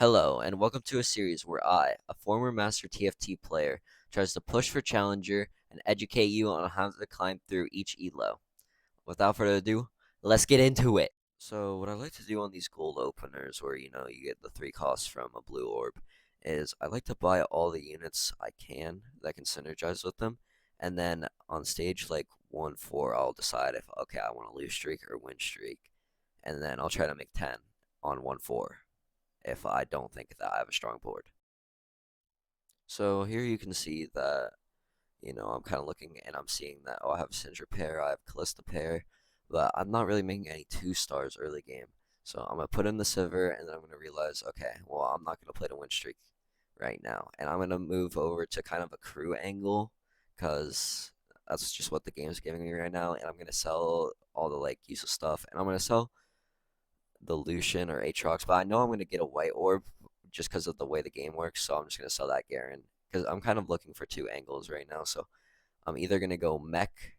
Hello, and welcome to a series where I, a former Master TFT player, tries to push for Challenger and educate you on how to climb through each elo. Without further ado, let's get into it. So, what I like to do on these gold openers, where you get the three costs from a blue orb, is I like to buy all the units I can that can synergize with them, and then on stage like 1-4, I'll decide if okay I want to lose streak or win streak, and then I'll try to make 10 on 1-4 if I don't think that I have a strong board. So here you can see that, I'm kind of looking and I'm seeing that, oh, I have a Syndra pair, I have Callista pair, but I'm not really making any 2 stars early game. So I'm going to put in the Sivir and then I'm going to realize, okay, well, I'm not going to play the win streak right now. And I'm going to move over to kind of a crew angle because that's just what the game's giving me right now. And I'm going to sell all the like useless stuff and I'm going to sell the Lucian or Aatrox, but I know I'm going to get a white orb just because of the way the game works, so I'm just going to sell that Garen because I'm kind of looking for 2 angles right now. So I'm either going to go mech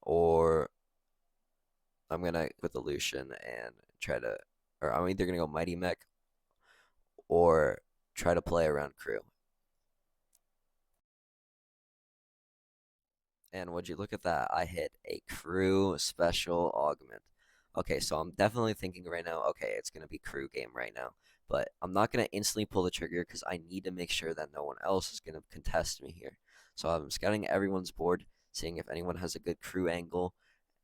or I'm going to put the Lucian and try to, or I'm either going to go mighty mech or try to play around crew. And would you look at that? I hit a crew special augment. Okay, so I'm definitely thinking right now, okay, it's going to be crew game right now. But I'm not going to instantly pull the trigger because I need to make sure that no one else is going to contest me here. So I'm scouting everyone's board, seeing if anyone has a good crew angle,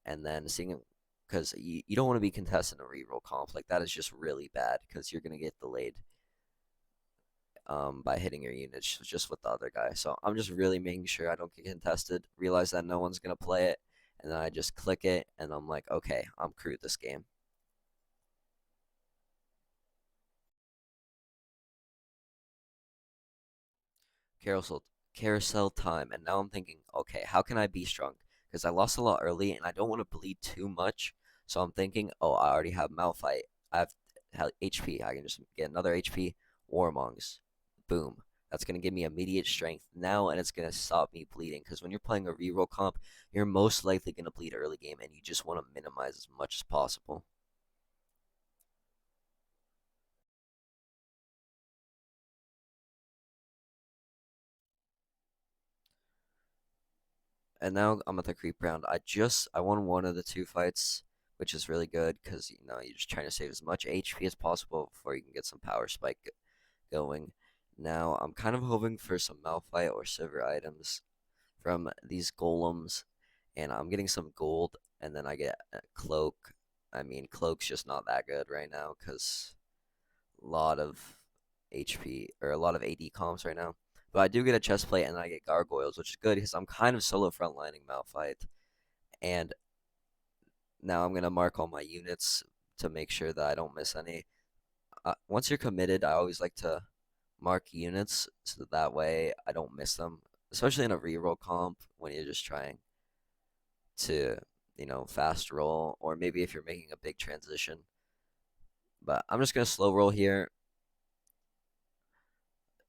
and then seeing because you don't want to be contesting a reroll comp. Like, that is just really bad because you're going to get delayed by hitting your units just with the other guy. So I'm just really making sure I don't get contested, realize that no one's going to play it, and then I just click it, and I'm like, okay, I'm crew this game. Carousel, carousel time, and now I'm thinking, okay, how can I be strong? Because I lost a lot early, and I don't want to bleed too much. So I'm thinking, oh, I already have Malphite. I have HP. I can just get another HP. Warmongs. Boom. That's going to give me immediate strength now, and it's going to stop me bleeding. Because when you're playing a reroll comp, you're most likely going to bleed early game, and you just want to minimize as much as possible. And now I'm at the creep round. I won one of the 2 fights, which is really good because you're just trying to save as much HP as possible before you can get some power spike going. Now I'm kind of hoping for some Malphite or Sivir items from these golems, and I'm getting some gold, and then I get a cloak. I mean, cloak's just not that good right now because a lot of HP or a lot of AD comps right now. But I do get a chest plate and I get gargoyles, which is good because I'm kind of solo frontlining Malphite. And now I'm gonna mark all my units to make sure that I don't miss any. Once you're committed, I always like to mark units so that way I don't miss them, especially in a reroll comp when you're just trying to, fast roll, or maybe if you're making a big transition. But I'm just gonna slow roll here.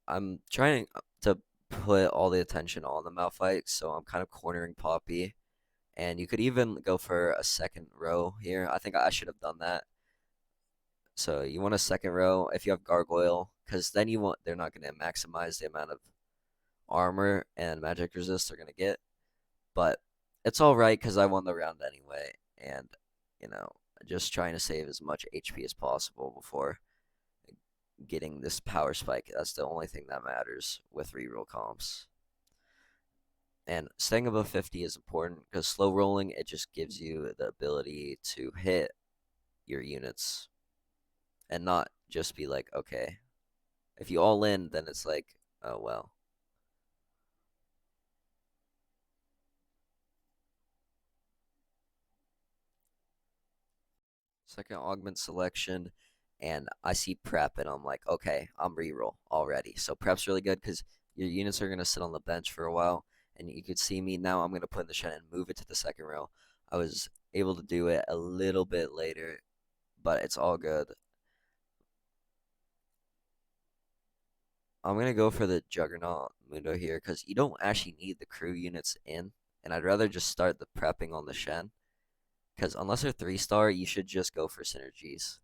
I'm trying to put all the attention on the Malphite, so I'm kind of cornering Poppy. And you could even go for a second row here. I think I should have done that. So you want a second row if you have Gargoyle, because then they're not going to maximize the amount of armor and magic resist they're going to get. But it's all right because I won the round anyway, and you know, just trying to save as much HP as possible before getting this power spike. That's the only thing that matters with reroll comps. And staying above 50 is important because slow rolling, it just gives you the ability to hit your units and not just be like, okay, if you all in, then it's like, oh well. Second augment selection, and I see prep, and I'm like, okay, I'm reroll already. So prep's really good because your units are gonna sit on the bench for a while, and you could see me now. I'm gonna put in the Shen and move it to the second row. I was able to do it a little bit later, but it's all good. I'm gonna go for the Juggernaut Mundo here because you don't actually need the crew units in, and I'd rather just start the prepping on the Shen because unless they're 3-star, you should just go for synergies.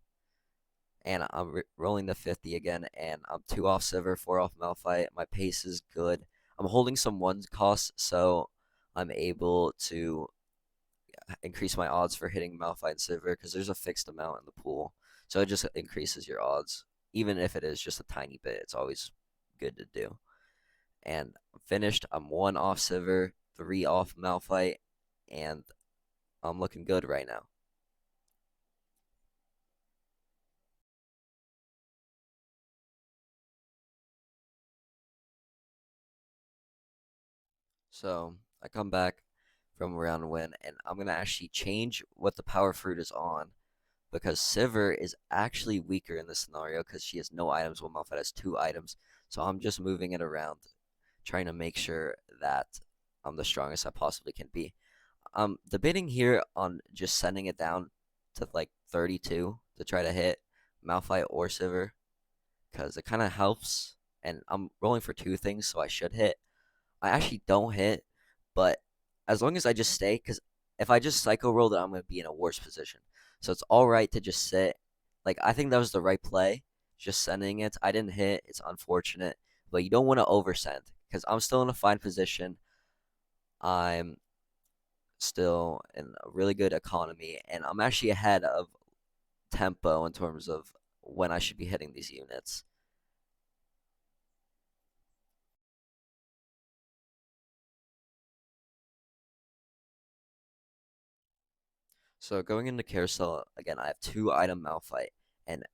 and I'm rolling the 50 again, and I'm 2 off Sivir, 4 off Malphite. My pace is good. I'm holding some 1 cost, so I'm able to increase my odds for hitting Malphite and Sivir because there's a fixed amount in the pool. So it just increases your odds. Even if it is just a tiny bit, it's always good to do. And I'm finished. I'm 1 off Sivir, 3 off Malphite, and I'm looking good right now. So I come back from round win, and I'm gonna actually change what the power fruit is on because Sivir is actually weaker in this scenario because she has no items while Malphite has 2 items. So I'm just moving it around, trying to make sure that I'm the strongest I possibly can be. I'm debating here on just sending it down to like 32 to try to hit Malphite or Sivir because it kind of helps. And I'm rolling for 2 things, so I should hit. I actually don't hit, but as long as I just stay, because if I just psycho roll, then I'm going to be in a worse position. So it's all right to just sit. Like, I think that was the right play, just sending it. I didn't hit. It's unfortunate, but you don't want to oversend because I'm still in a fine position. I'm still in a really good economy, and I'm actually ahead of tempo in terms of when I should be hitting these units. So going into carousel again, I have 2 item Malphite, and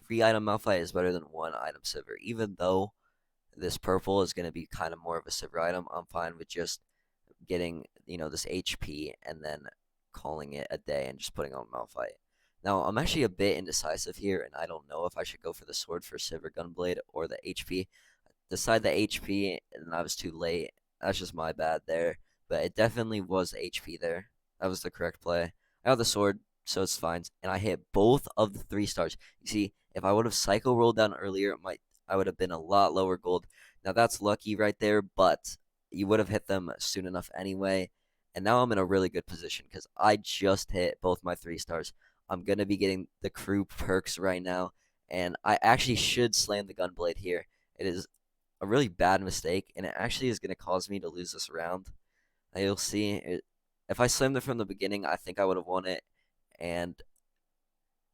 3 item Malphite is better than 1 item Sivir. Even though this purple is going to be kind of more of a Sivir item, I'm fine with just getting this HP and then calling it a day and just putting on Malphite. Now I'm actually a bit indecisive here, and I don't know if I should go for the sword for Sivir Gunblade or the HP. Decide the HP, and I was too late. That's just my bad there, but it definitely was HP there. That was the correct play. I got the sword, so it's fine, and I hit both of the 3 stars. You see, if I would have psycho rolled down earlier, I would have been a lot lower gold. Now that's lucky right there, but you would have hit them soon enough anyway. And now I'm in a really good position because I just hit both my 3 stars. I'm gonna be getting the crew perks right now, and I actually should slam the gunblade here. It is a really bad mistake, and it actually is going to cause me to lose this round. You'll see. If I slammed it from the beginning, I think I would have won it, and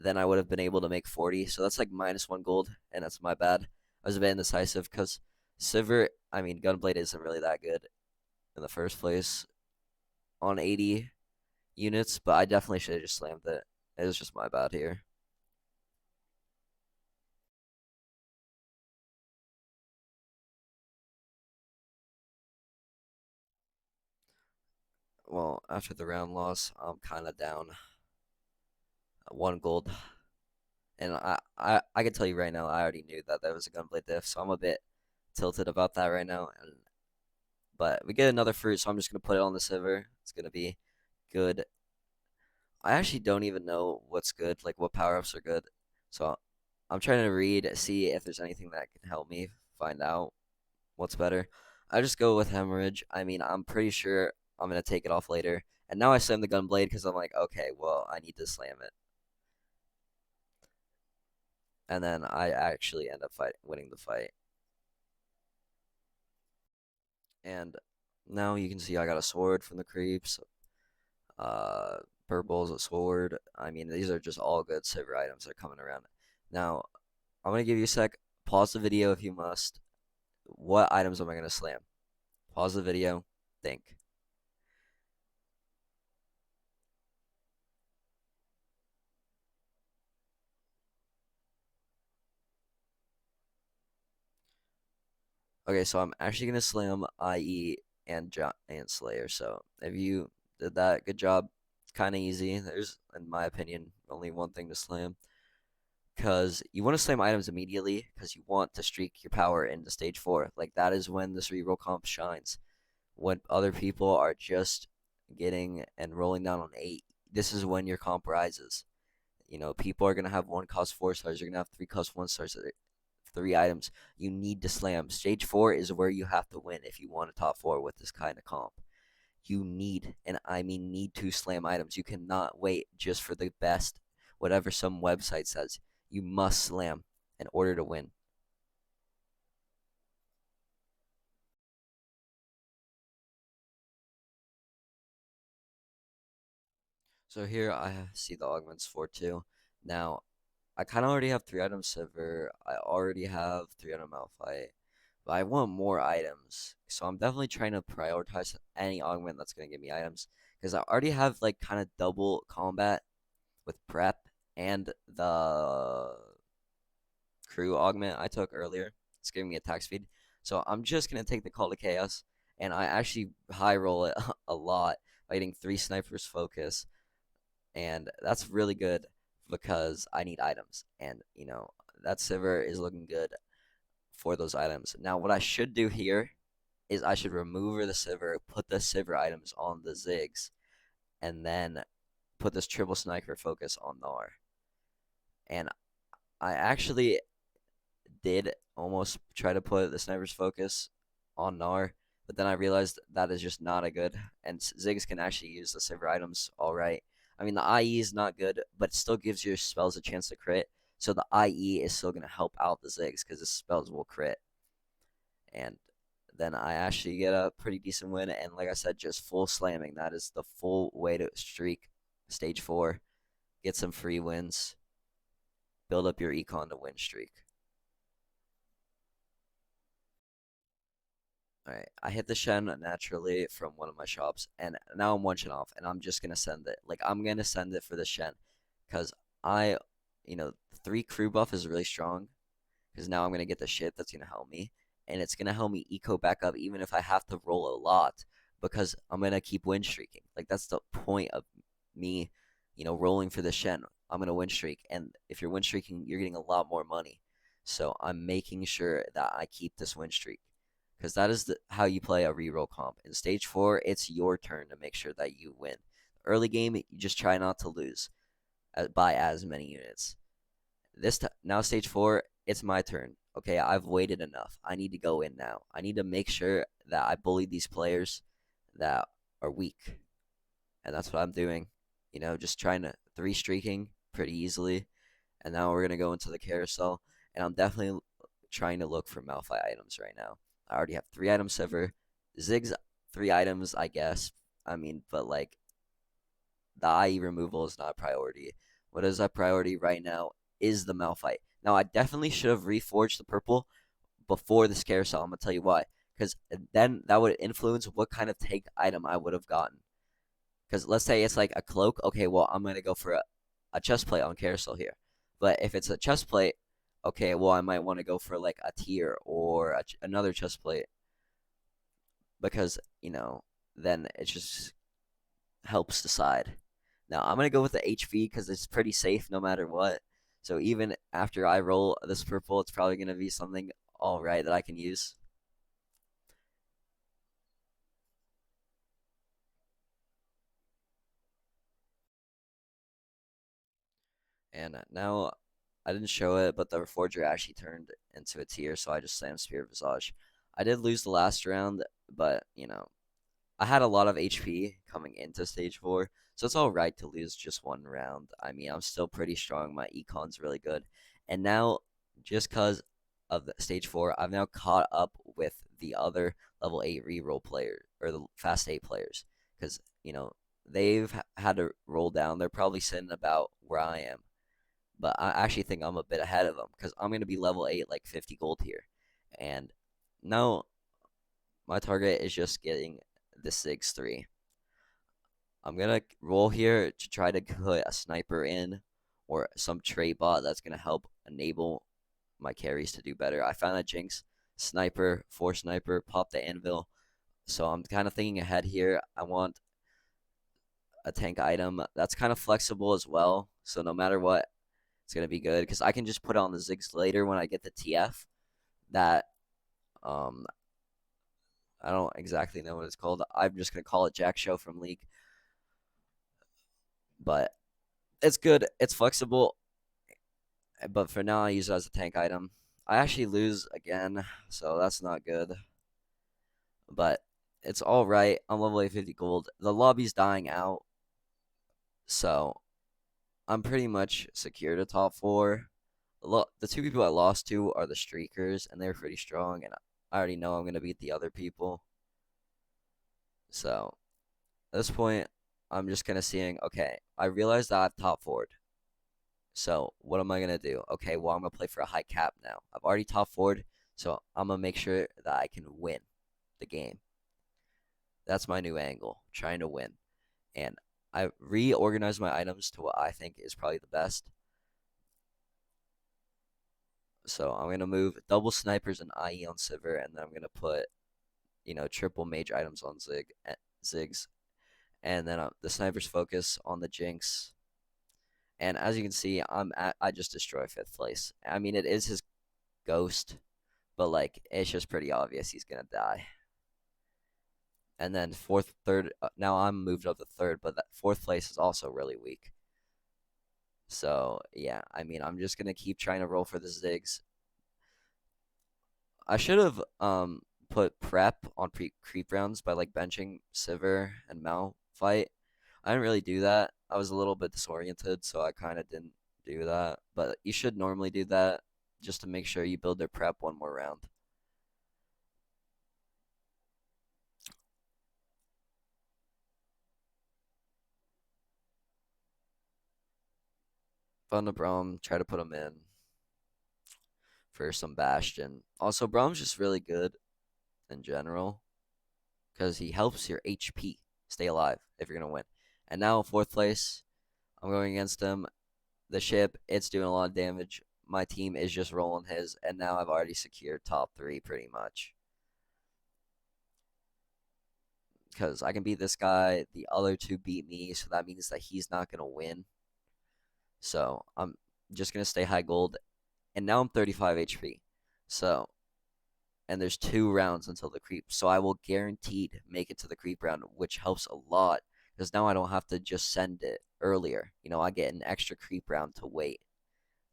then I would have been able to make 40. So that's like -1 gold, and that's my bad. I was a bit indecisive because Sivir, I mean, Gunblade isn't really that good in the first place on 80 units, but I definitely should have just slammed it. It was just my bad here. Well, after the round loss, I'm kind of down 1 gold. And I can tell you right now, I already knew that there was a gunblade diff, so I'm a bit tilted about that right now. But we get another fruit, so I'm just gonna put it on the Sivir. It's gonna be good. I actually don't even know what's good, like what power ups are good. So I'm trying to read, see if there's anything that can help me find out what's better. I just go with hemorrhage. I mean, I'm pretty sure I'm gonna take it off later. And now I slam the gunblade because I'm like, okay, well, I need to slam it. And then I actually end up winning the fight. And now you can see I got a sword from the creeps. Uh, Purple's a sword. I mean, these are just all good silver items that are coming around. Now, I'm gonna give you a sec. Pause the video if you must. What items am I gonna slam? Pause the video. Think. Okay, so I'm actually gonna slam IE and Slayer. So if you did that, good job. It's kind of easy. There's, in my opinion, only one thing to slam. Because you want to slam items immediately because you want to streak your power into stage 4. Like, that is when this reroll comp shines. When other people are just getting and rolling down on 8, this is when your comp rises. People are going to have 1 cost 4 stars. You're going to have 3 cost 1 stars, 3 items. You need to slam. Stage 4 is where you have to win if you want a top 4 with this kind of comp. You need, and I mean need, to slam items. You cannot wait just for the best, whatever some website says. You must slam in order to win. So here I see the augments for 2. Now, I kind of already have 3 items Sivir. I already have 3 item Malphite. But I want more items. So I'm definitely trying to prioritize any augment that's going to give me items. Because I already have like kind of double combat with prep and the crew augment I took earlier. It's giving me attack speed. So I'm just going to take the Call to Chaos. And I actually high roll it a lot by getting 3 snipers focus, and that's really good because I need items, and that Sivir is looking good for those items. Now, what I should do here is I should remove the Sivir, put the Sivir items on the Ziggs, and then put this triple sniper focus on Gnar. And I actually did almost try to put the sniper's focus on Gnar, but then I realized that is just not a good. And Ziggs can actually use the Sivir items all right. I mean, the IE is not good, but it still gives your spells a chance to crit. So the IE is still going to help out the Ziggs because the spells will crit. And then I actually get a pretty decent win. And like I said, just full slamming. That is the full way to streak stage 4. Get some free wins. Build up your econ to win streak. Alright, I hit the Shen naturally from one of my shops, and now I'm one Shen off, and I'm just gonna send it. Like, I'm gonna send it for the Shen, because I, 3 crew buff is really strong, because now I'm gonna get the shit that's gonna help me, and it's gonna help me eco back up even if I have to roll a lot, because I'm gonna keep win streaking. Like, that's the point of me, rolling for the Shen. I'm gonna win streak, and if you're win streaking, you're getting a lot more money. So I'm making sure that I keep this win streak because that is how you play a reroll comp. In stage 4, it's your turn to make sure that you win. Early game, you just try not to lose by as many units. Now stage 4, it's my turn. Okay, I've waited enough. I need to go in now. I need to make sure that I bully these players that are weak, and that's what I'm doing. Just trying to 3 streaking pretty easily, and now we're gonna go into the carousel, and I'm definitely trying to look for Malphite items right now. I already have 3 items Sivir. Ziggs 3 items, I guess. I mean, but like the IE removal is not a priority. What is a priority right now is the Malphite. Now I definitely should have reforged the purple before this carousel. I'm gonna tell you why. Because then that would influence what kind of take item I would have gotten. Because let's say it's like a cloak. Okay, well I'm gonna go for a chest plate on carousel here. But if it's a chest plate, okay, well I might want to go for like a tier or another chest plate because then it just helps decide. Now I'm gonna go with the HV because it's pretty safe no matter what. So even after I roll this purple, it's probably gonna be something all right that I can use. And now I didn't show it, but the Reforger actually turned into a tier, so I just slammed Spirit Visage. I did lose the last round, but I had a lot of HP coming into stage 4, so it's all right to lose just one round. I mean, I'm still pretty strong. My econ's really good. And now, just because of the stage 4, I've now caught up with the other level 8 reroll players, or the fast 8 players, because, they've had to roll down. They're probably sitting about where I am. But I actually think I'm a bit ahead of them, because I'm going to be level 8, like 50 gold here. And now, my target is just getting the 6-3. I'm gonna roll here to try to put a sniper in or some trait bot that's gonna help enable my carries to do better. I found a Jinx sniper, 4 sniper, pop the anvil. So I'm kind of thinking ahead here. I want a tank item that's kind of flexible as well. So no matter what, it's gonna be good because I can just put on the Ziggs later when I get the TF. That um I don't exactly know what it's called. I'm just gonna call it Jack Show from League, but it's good. It's flexible, but for now I use it as a tank item. I actually lose again, so that's not good. But it's all right. I'm level 850 gold. The lobby's dying out, so I'm pretty much secure to top 4. The two people I lost to are the Streakers, and they're pretty strong, and I already know I'm gonna beat the other people. So at this point, I'm just gonna seeing. Okay, I realize that I've top forward. So what am I gonna do? Okay, well I'm gonna play for a high cap now. I've already top forward, so I'm gonna make sure that I can win the game. That's my new angle, trying to win. And I reorganized my items to what I think is probably the best. So I'm gonna move double snipers and IE on Sivir, and then I'm gonna put triple mage items on Ziggs, and then the snipers focus on the Jinx. And as you can see, I just destroy fifth place. I mean, it is his ghost, but like it's just pretty obvious he's gonna die. And then fourth, third. Now I'm moved up to third, but that fourth place is also really weak. So yeah, I mean, I'm just gonna keep trying to roll for the Ziggs. I should have put prep on creep rounds by like benching Sivir and Malphite. I didn't really do that. I was a little bit disoriented, so I kind of didn't do that. But you should normally do that just to make sure you build their prep one more round. Fun to Braum, try to put him in for some Bastion. Also, Braum's just really good in general because he helps your HP stay alive if you're gonna win. And now fourth place, I'm going against him. The ship, it's doing a lot of damage. My team is just rolling his, and now I've already secured top three pretty much. Because I can beat this guy, the other two beat me, so that means that he's not gonna win. So I'm just gonna stay high gold, and now I'm 35 HP. So, and there's 2 rounds until the creep, so I will guaranteed make it to the creep round, which helps a lot because now I don't have to just send it earlier. I get an extra creep round to wait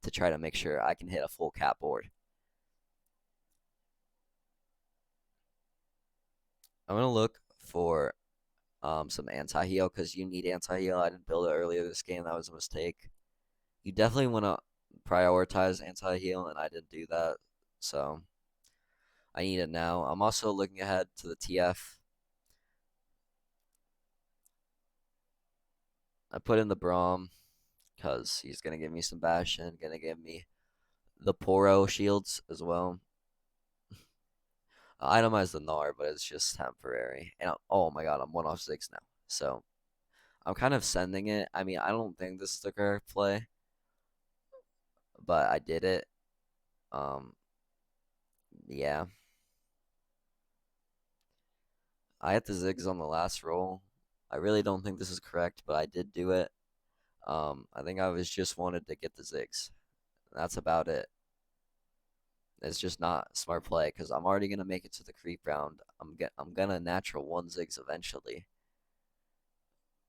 to try to make sure I can hit a full cap board. I'm gonna look for some anti-heal because you need anti-heal. I didn't build it earlier this game. That was a mistake. You definitely want to prioritize anti-heal, and I didn't do that. So I need it now. I'm also looking ahead to the TF. I put in the Braum because he's going to give me some Bastion, going to give me the Poro shields as well. I itemize the Gnar, but it's just temporary. And oh my god, I'm 1 off 6 now. So I'm kind of sending it. I mean, I don't think this is the correct play, but I did it. Um, yeah. I had the Ziggs on the last roll. I really don't think this is correct, but I did do it. I think I was just wanted to get the Ziggs. That's about it. It's just not smart play because I'm already gonna make it to the creep round. I'm gonna natural 1 Ziggs eventually.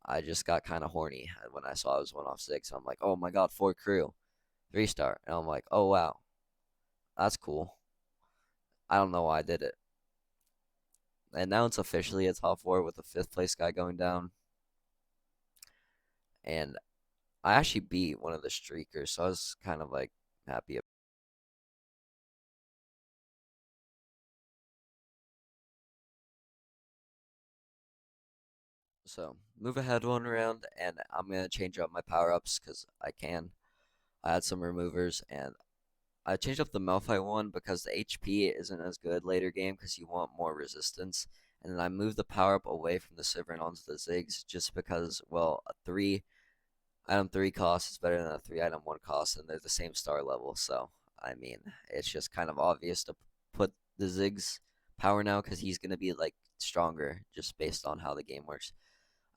I just got kind of horny when I saw I was 1 off 6. I'm like, oh my god, 4 crew, 3-star, and I'm like, oh wow, that's cool. I don't know why I did it. And now it's officially a top 4 with the 5th place guy going down. And I actually beat one of the streakers, so I was kind of like happy. So move ahead 1 round, and I'm gonna change up my power ups because I can. I had some removers, and I changed up the Malphite one because the HP isn't as good later game because you want more resistance. And then I moved the power up away from the Sivir and onto the Ziggs just because, well, a 3 item 3 cost is better than a 3 item 1 cost, and they're the same star level. So I mean, it's just kind of obvious to put the Ziggs power now because he's gonna be like stronger just based on how the game works.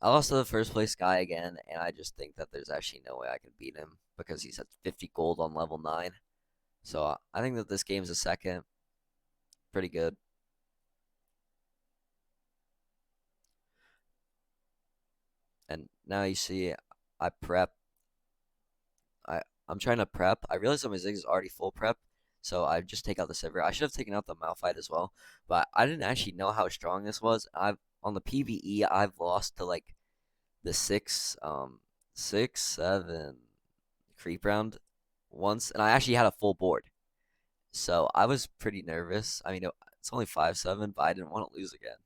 I lost to the 1st place guy again, and I just think that there's actually no way I can beat him because he's at 50 gold on level 9. So I think that this game's a second. Pretty good. And now you see I prep. I'm trying to prep. I realize that my Ziggs is already full prep, so I just take out the Sivir. I should have taken out the Malphite as well, but I didn't actually know how strong this was. I've on the PVE I've lost to like the 6, 7 creep round, once, and I actually had a full board. So I was pretty nervous. I mean, it's only 5-7, but I didn't want to lose again.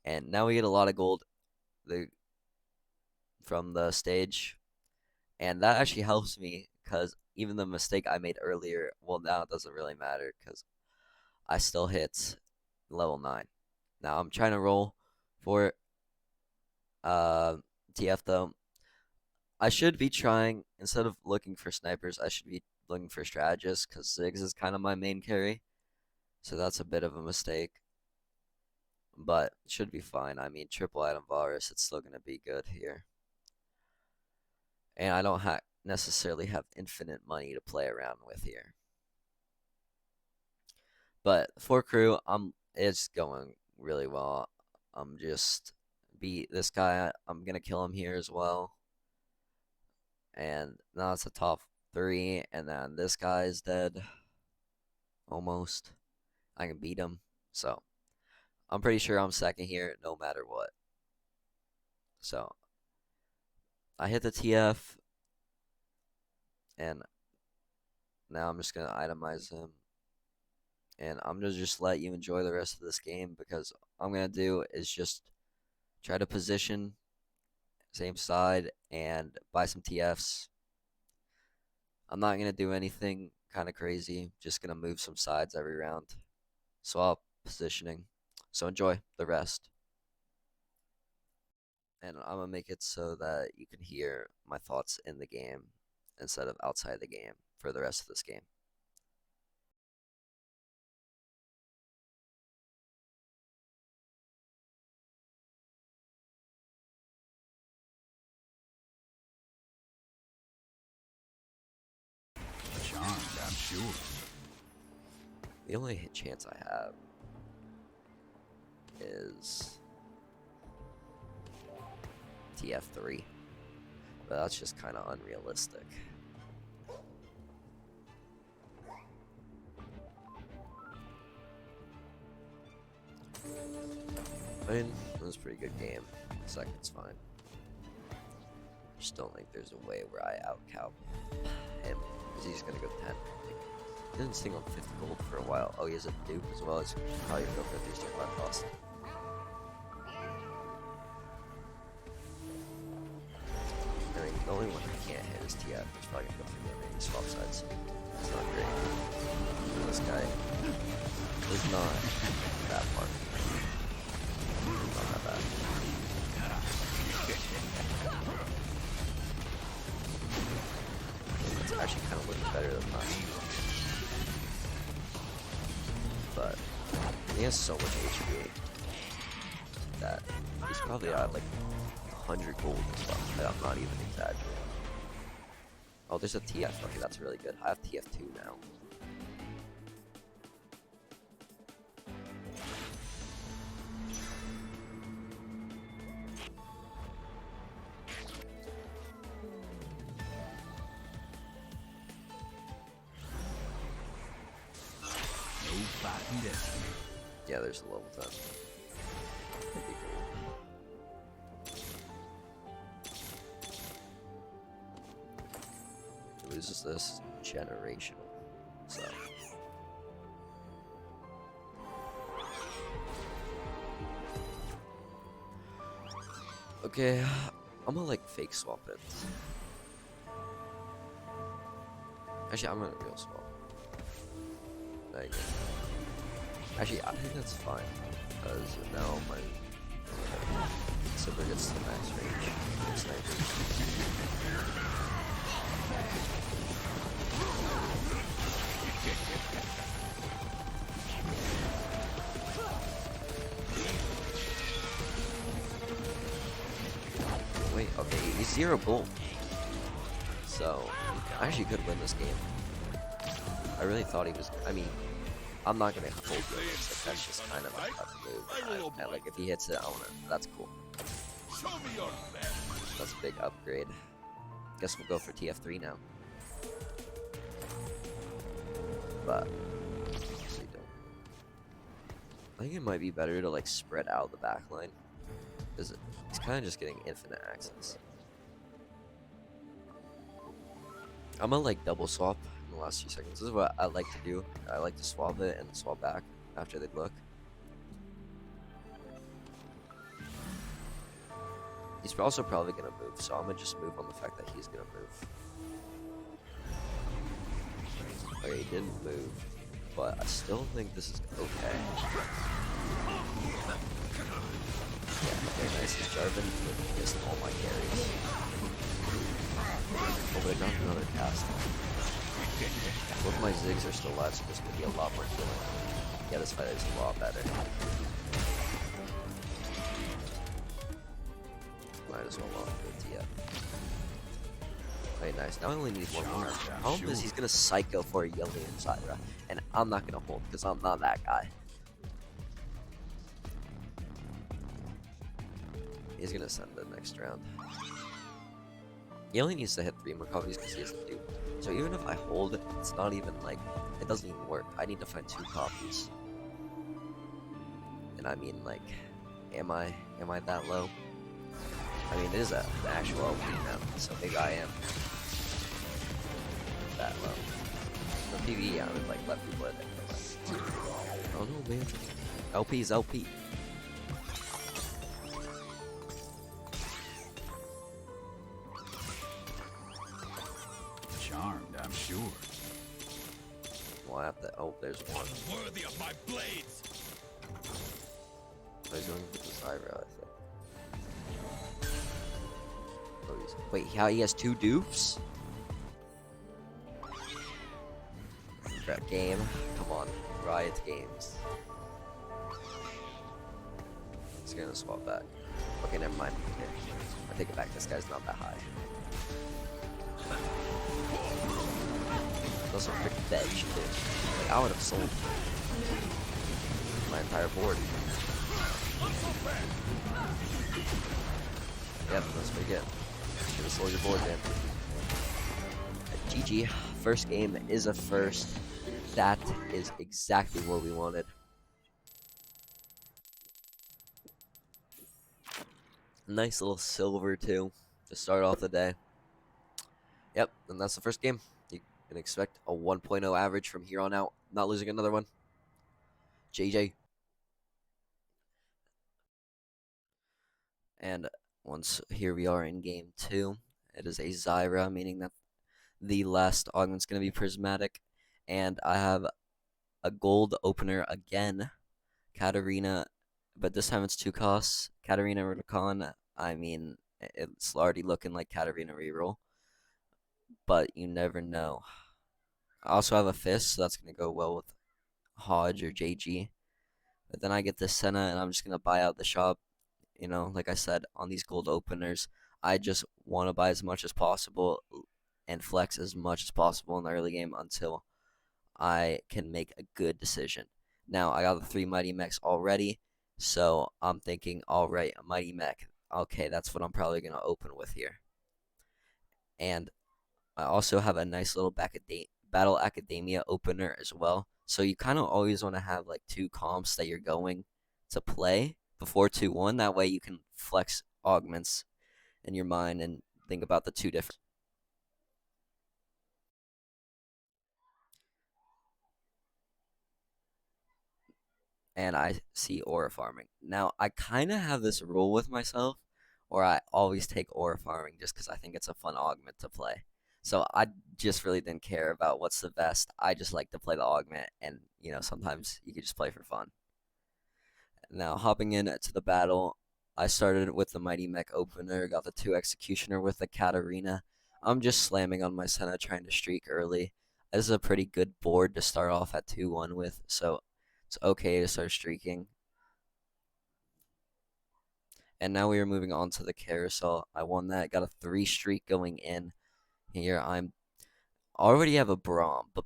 And now we get a lot of gold the, from the stage. And that actually helps me because even the mistake I made earlier, well, now it doesn't really matter because I still hit level 9. Now I'm trying to roll for uh, TF though. I should be trying, instead of looking for snipers, I should be looking for strategists because Ziggs is kind of my main carry. So that's a bit of a mistake. But it should be fine. I mean, triple item Varus, it's still going to be good here. And I don't necessarily have infinite money to play around with here. But for crew, it's going really well. I'm just beat this guy. I'm going to kill him here as well. And now it's a top 3. And then this guy is dead. Almost. I can beat him. So I'm pretty sure I'm second here no matter what. So I hit the TF. And now I'm just going to itemize him. And I'm going to just let you enjoy the rest of this game because all I'm going to do is just try to position same side and buy some TFs. I'm not going to do anything kind of crazy. Just going to move some sides every round. Swap positioning. So enjoy the rest. And I'm going to make it so that you can hear my thoughts in the game instead of outside the game for the rest of this game. Charmed, I'm sure. The only hit chance I have is TF3, but that's just kind of unrealistic. I mean, it was a pretty good game. Second's fine. Just don't think there's a way where I outcow him because he's gonna go 10. He doesn't sting on 50 gold for a while. Oh, he has a dupe as well. He's probably gonna go for a 3-5 cost. I mean, the only one I can't hit is TF. He's probably gonna go for maybe swap sides. It's not great. This guy is not that fun. Not that bad. It's actually kind of looking better than last year. But he has so much HP that he's probably at like 100 gold and stuff. I'm not even exaggerating. Oh, there's a TF. Okay, that's really good. I have TF2 now. No fighting destiny. Yeah, there's a level 10. That'd be great. He loses this generational. So. Okay, I'm gonna like fake swap it. Actually, I'm gonna real swap. Like, actually, I think that's fine because now my Silver gets to the max range. Sniper. Wait, okay, he's 0 gold. So, I actually could win this game. I really thought he was. I mean, I'm not gonna hold it. Like, that's just kind of a tough move. And like, if he hits it, I wanna. That's cool. That's a big upgrade. Guess we'll go for TF3 now. But I think it might be better to like spread out the backline because it's kind of just getting infinite access. I'm gonna like double swap in the last few seconds. This is what I like to do. I like to swap it and swap back after they look. He's also probably gonna move, so I'm gonna just move on the fact that he's gonna move. Okay, he didn't move, but I still think this is okay. Yeah, okay, nice. He's Jarvan missed all my carries. Oh, but I got another cast. Both my Ziggs are still alive, so this could be a lot more killing. Yeah, this fight is a lot better. Might as well lock the TF. Okay, nice. Now I only need one more. The problem is he's gonna psycho for a Yelly and Zyra, and I'm not gonna hold because I'm not that guy. He's gonna send the next round. He only needs to hit 3 more copies because he has to do. So even if I hold, it's not even like, it doesn't even work. I need to find 2 copies. And I mean, like, am I that low? I mean, it is an actual LP now, so maybe I am that low. The PvE, I would like let people in there. Oh no, man. LP is LP. Charmed, I'm sure. Well, I have to. Oh, there's one. Worthy of my blades. Oh, he's going for the Zyra, I think. Oh, wait, how he has 2 dupes? Crap game. Come on, Riot Games. He's gonna swap back. Okay, never mind. Here. I take it back. This guy's not that high. Also pretty veg too. Like I would have sold my entire board. Yep, that's pretty good. Should have sold your board, man. GG. First game is a first. That is exactly what we wanted. Nice little silver too to start off the day. Yep, and that's the first game. You can expect a 1.0 average from here on out. Not losing another one. JJ. And once here we are in game 2. It is a Zyra, meaning that the last augment's going to be prismatic. And I have a gold opener again. Katarina, but this time it's 2 costs. Katarina Rakan, I mean, it's already looking like Katarina reroll. But you never know. I also have a Fist, so that's going to go well with Hodge or JG. But then I get this Senna, and I'm just going to buy out the shop. You know, like I said, on these gold openers, I just want to buy as much as possible and flex as much as possible in the early game until I can make a good decision. Now, I got the 3 Mighty Mechs already, so I'm thinking, alright, a Mighty Mech. Okay, that's what I'm probably going to open with here. And I also have a nice little Battle Academia opener as well. So you kind of always want to have like 2 comps that you're going to play before 2-1. That way you can flex augments in your mind and think about the 2 different. And I see aura farming. Now, I kind of have this rule with myself where I always take aura farming just because I think it's a fun augment to play. So I just really didn't care about what's the best. I just like to play the augment, and you know, sometimes you can just play for fun. Now, hopping into the battle, I started with the Mighty Mech opener, got the 2 Executioner with the Katarina. I'm just slamming on my Senna trying to streak early. This is a pretty good board to start off at 2-1 with, so it's okay to start streaking. And now we are moving on to the carousel. I won that, got a 3 streak going in. Here I'm already have a Braum, but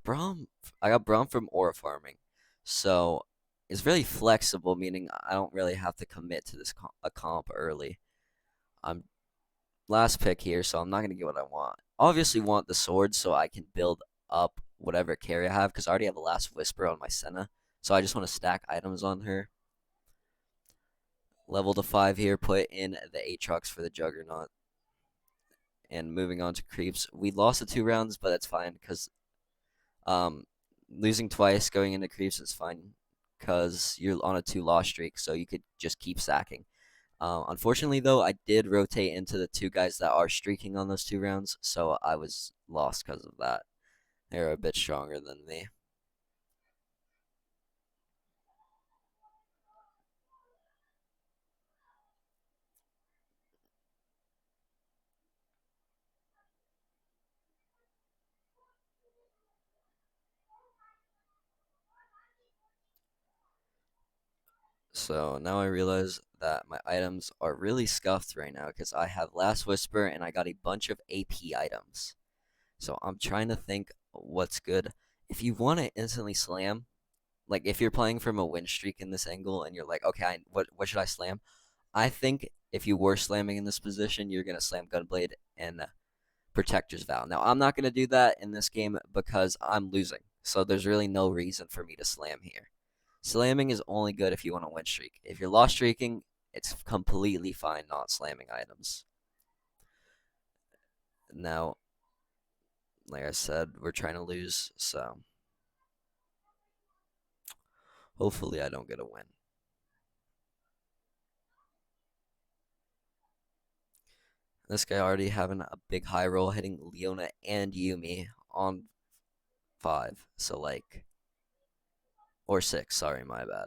I got Braum from aura farming. So it's really flexible, meaning I don't really have to commit to this comp early. I'm last pick here, so I'm not going to get what I want. Obviously want the sword so I can build up whatever carry I have, because I already have a Last Whisper on my Senna. So I just want to stack items on her. Level to 5 here, put in the Aatrox for the Juggernaut. and moving on to creeps. We lost the 2 rounds, but that's fine because um, losing twice going into creeps is fine because you're on a 2 loss streak, so you could just keep sacking. Unfortunately, though, I did rotate into the 2 guys that are streaking on those 2 rounds, so I was lost because of that. They're a bit stronger than me. So now I realize that my items are really scuffed right now because I have Last Whisper and I got a bunch of AP items. So I'm trying to think what's good. If you want to instantly slam, like if you're playing from a win streak in this angle and you're like, okay, what should I slam? I think if you were slamming in this position, you're gonna slam Gunblade and Protector's Vow. Now I'm not gonna do that in this game because I'm losing, so there's really no reason for me to slam here. Slamming is only good if you want to win streak. If you're lost streaking, it's completely fine not slamming items. Now, like I said, we're trying to lose, so hopefully I don't get a win. This guy already having a big high roll, hitting Leona and Yuumi on 5. So like, or 6. Sorry, my bad.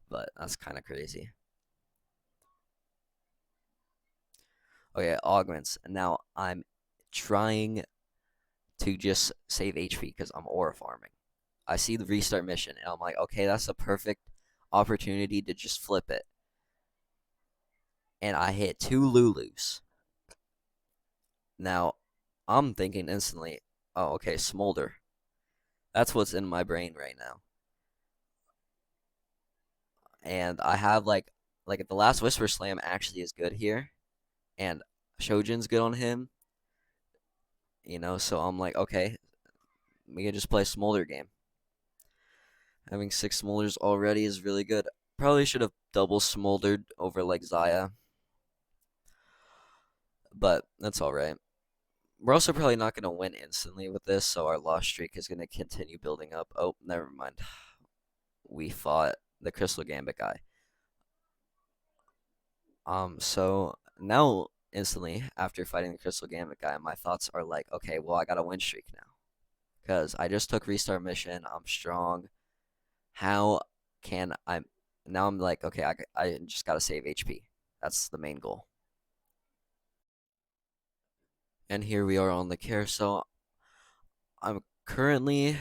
But that's kind of crazy. Okay, augments. Now I'm trying to just save HP because I'm aura farming. I see the restart mission and I'm like, okay, that's a perfect opportunity to just flip it. And I hit 2 Lulus. Now I'm thinking instantly, oh, okay, Smolder. That's what's in my brain right now. And I have like the Last Whisper Slam actually is good here, and Shojin's good on him. So I'm like, okay, we can just play Smolder game. Having 6 Smolders already is really good. Probably should have double Smoldered over like Xayah, but that's all right. We're also probably not going to win instantly with this, so our loss streak is going to continue building up. Oh, never mind. We fought the Crystal Gambit guy. So now instantly after fighting the Crystal Gambit guy, my thoughts are like, okay, well I got a win streak now because I just took restart mission. I'm strong. How can I? Now I'm like, okay, I just gotta save HP. That's the main goal. And here we are on the carousel. I'm currently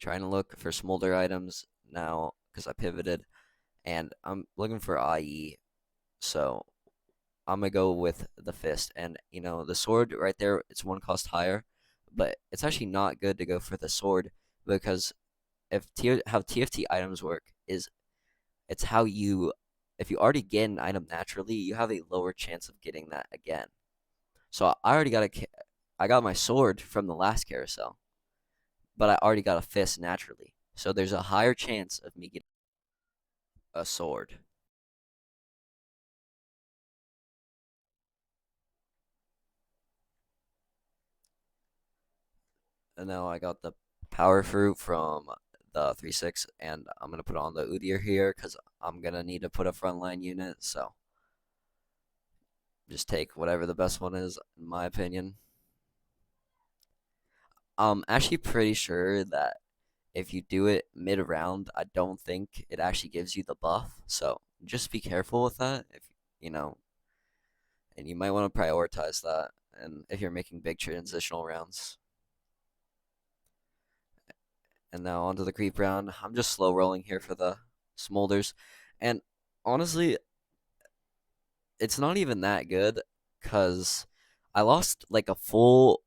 trying to look for smolder items now because I pivoted, and I'm looking for IE. So I'm gonna go with the fist, and the sword right there. It's 1 cost higher, but it's actually not good to go for the sword because how TFT items work is it's how if you already get an item naturally, you have a lower chance of getting that again. So I got my sword from the last carousel, but I already got a fist naturally. So there's a higher chance of me getting a sword. And now I got the power fruit from the 3-6, and I'm gonna put on the Udyr here because I'm gonna need to put a frontline unit. So just take whatever the best one is, in my opinion. I'm actually pretty sure that if you do it mid round, I don't think it actually gives you the buff. So just be careful with that. If you know, and you might want to prioritize that. And if you're making big transitional rounds. And now onto the creep round. I'm just slow rolling here for the smolders. And honestly, it's not even that good because I lost like a full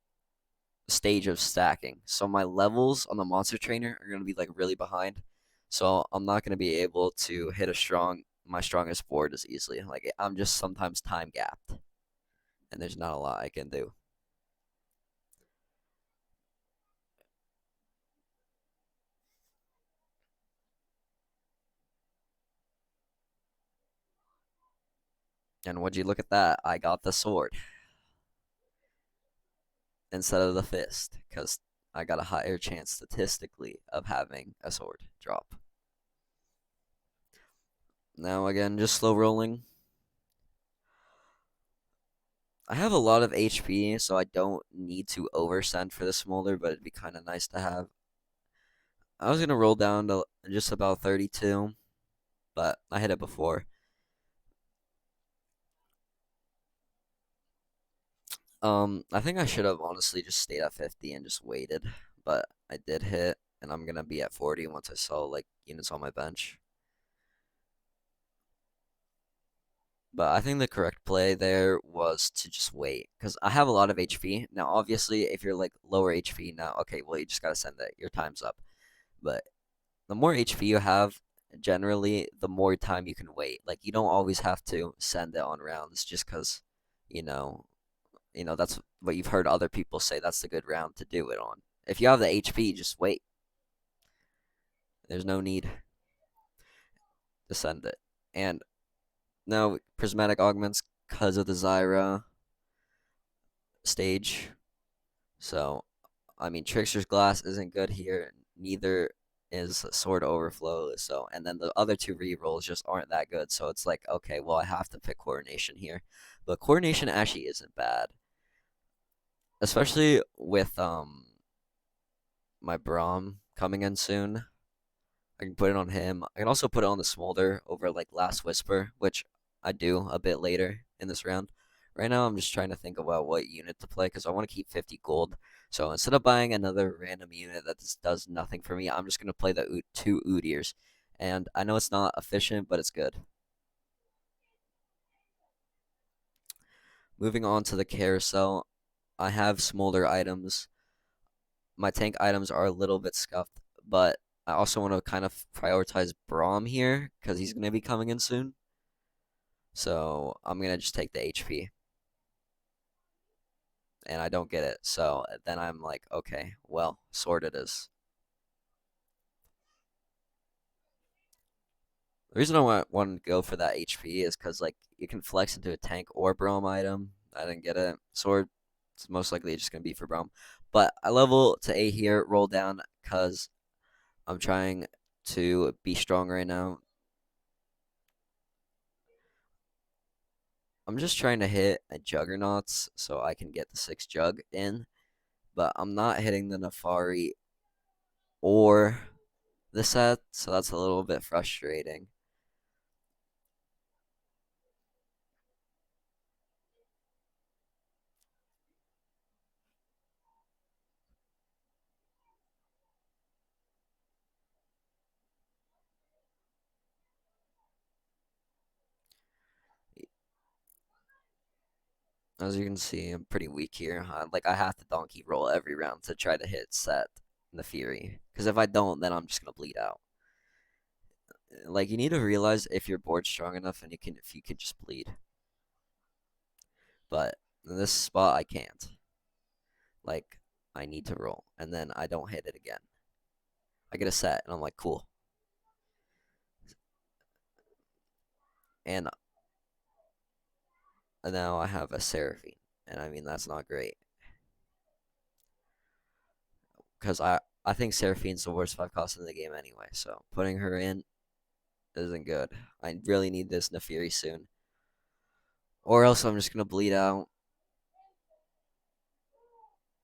stage of stacking. So my levels on the monster trainer are going to be like really behind. So I'm not going to be able to hit my strongest board as easily. Like I'm just sometimes time gapped and there's not a lot I can do. And would you look at that? I got the sword. instead of the fist, because I got a higher chance statistically of having a sword drop. Now again, just slow rolling. I have a lot of HP, so I don't need to oversend for the smolder, but it'd be kind of nice to have. I was gonna roll down to just about 32, but I hit it before. I think I should have honestly just stayed at 50 and just waited, but I did hit, and I'm gonna be at 40 once I saw like units on my bench. But I think the correct play there was to just wait, because I have a lot of HP. Now, obviously, if you're like lower HP now, okay, well, you just gotta send it. Your time's up. But the more HP you have, generally, the more time you can wait. Like, you don't always have to send it on rounds just because, you know, that's what you've heard other people say. That's the good round to do it on. If you have the HP, just wait. There's no need to send it. And now, prismatic augments because of the Zyra stage. So, I mean, Trickster's Glass isn't good here. Neither is Sword Overflow. So, and then the other two rerolls just aren't that good. So it's like, okay, well, I have to pick Coordination here. But Coordination actually isn't bad, especially with my Braum coming in soon. I can put it on him. I can also put it on the Smolder over like Last Whisper, which I do a bit later in this round. Right now, I'm just trying to think about what unit to play because I want to keep 50 gold. So instead of buying another random unit that just does nothing for me, I'm just going to play the two Udyrs. And I know it's not efficient, but it's good. Moving on to the carousel, I have Smolder items. My tank items are a little bit scuffed, but I also want to kind of prioritize Braum here because he's going to be coming in soon. So I'm going to just take the HP. And I don't get it. So then I'm like, okay, well, sword it is. The reason I want to go for that HP is because like you can flex into a tank or Braum item. I didn't get it. Sword, it's most likely just going to be for Braum. But I level to A here, roll down because I'm trying to be strong right now. I'm just trying to hit a Juggernauts so I can get the 6 Jug in, but I'm not hitting the Nefari or the set, so that's a little bit frustrating. As you can see, I'm pretty weak here. Like I have to donkey roll every round to try to hit set the Fury, because if I don't, then I'm just gonna bleed out. Like you need to realize if your board's strong enough and if you can just bleed. But in this spot, I can't. Like I need to roll, and then I don't hit it again. I get a set, and I'm like, cool. And now I have a Seraphine, and I mean that's not great because I think Seraphine's the worst 5 cost in the game anyway. So putting her in isn't good. I really need this Nefiri soon, or else I'm just gonna bleed out.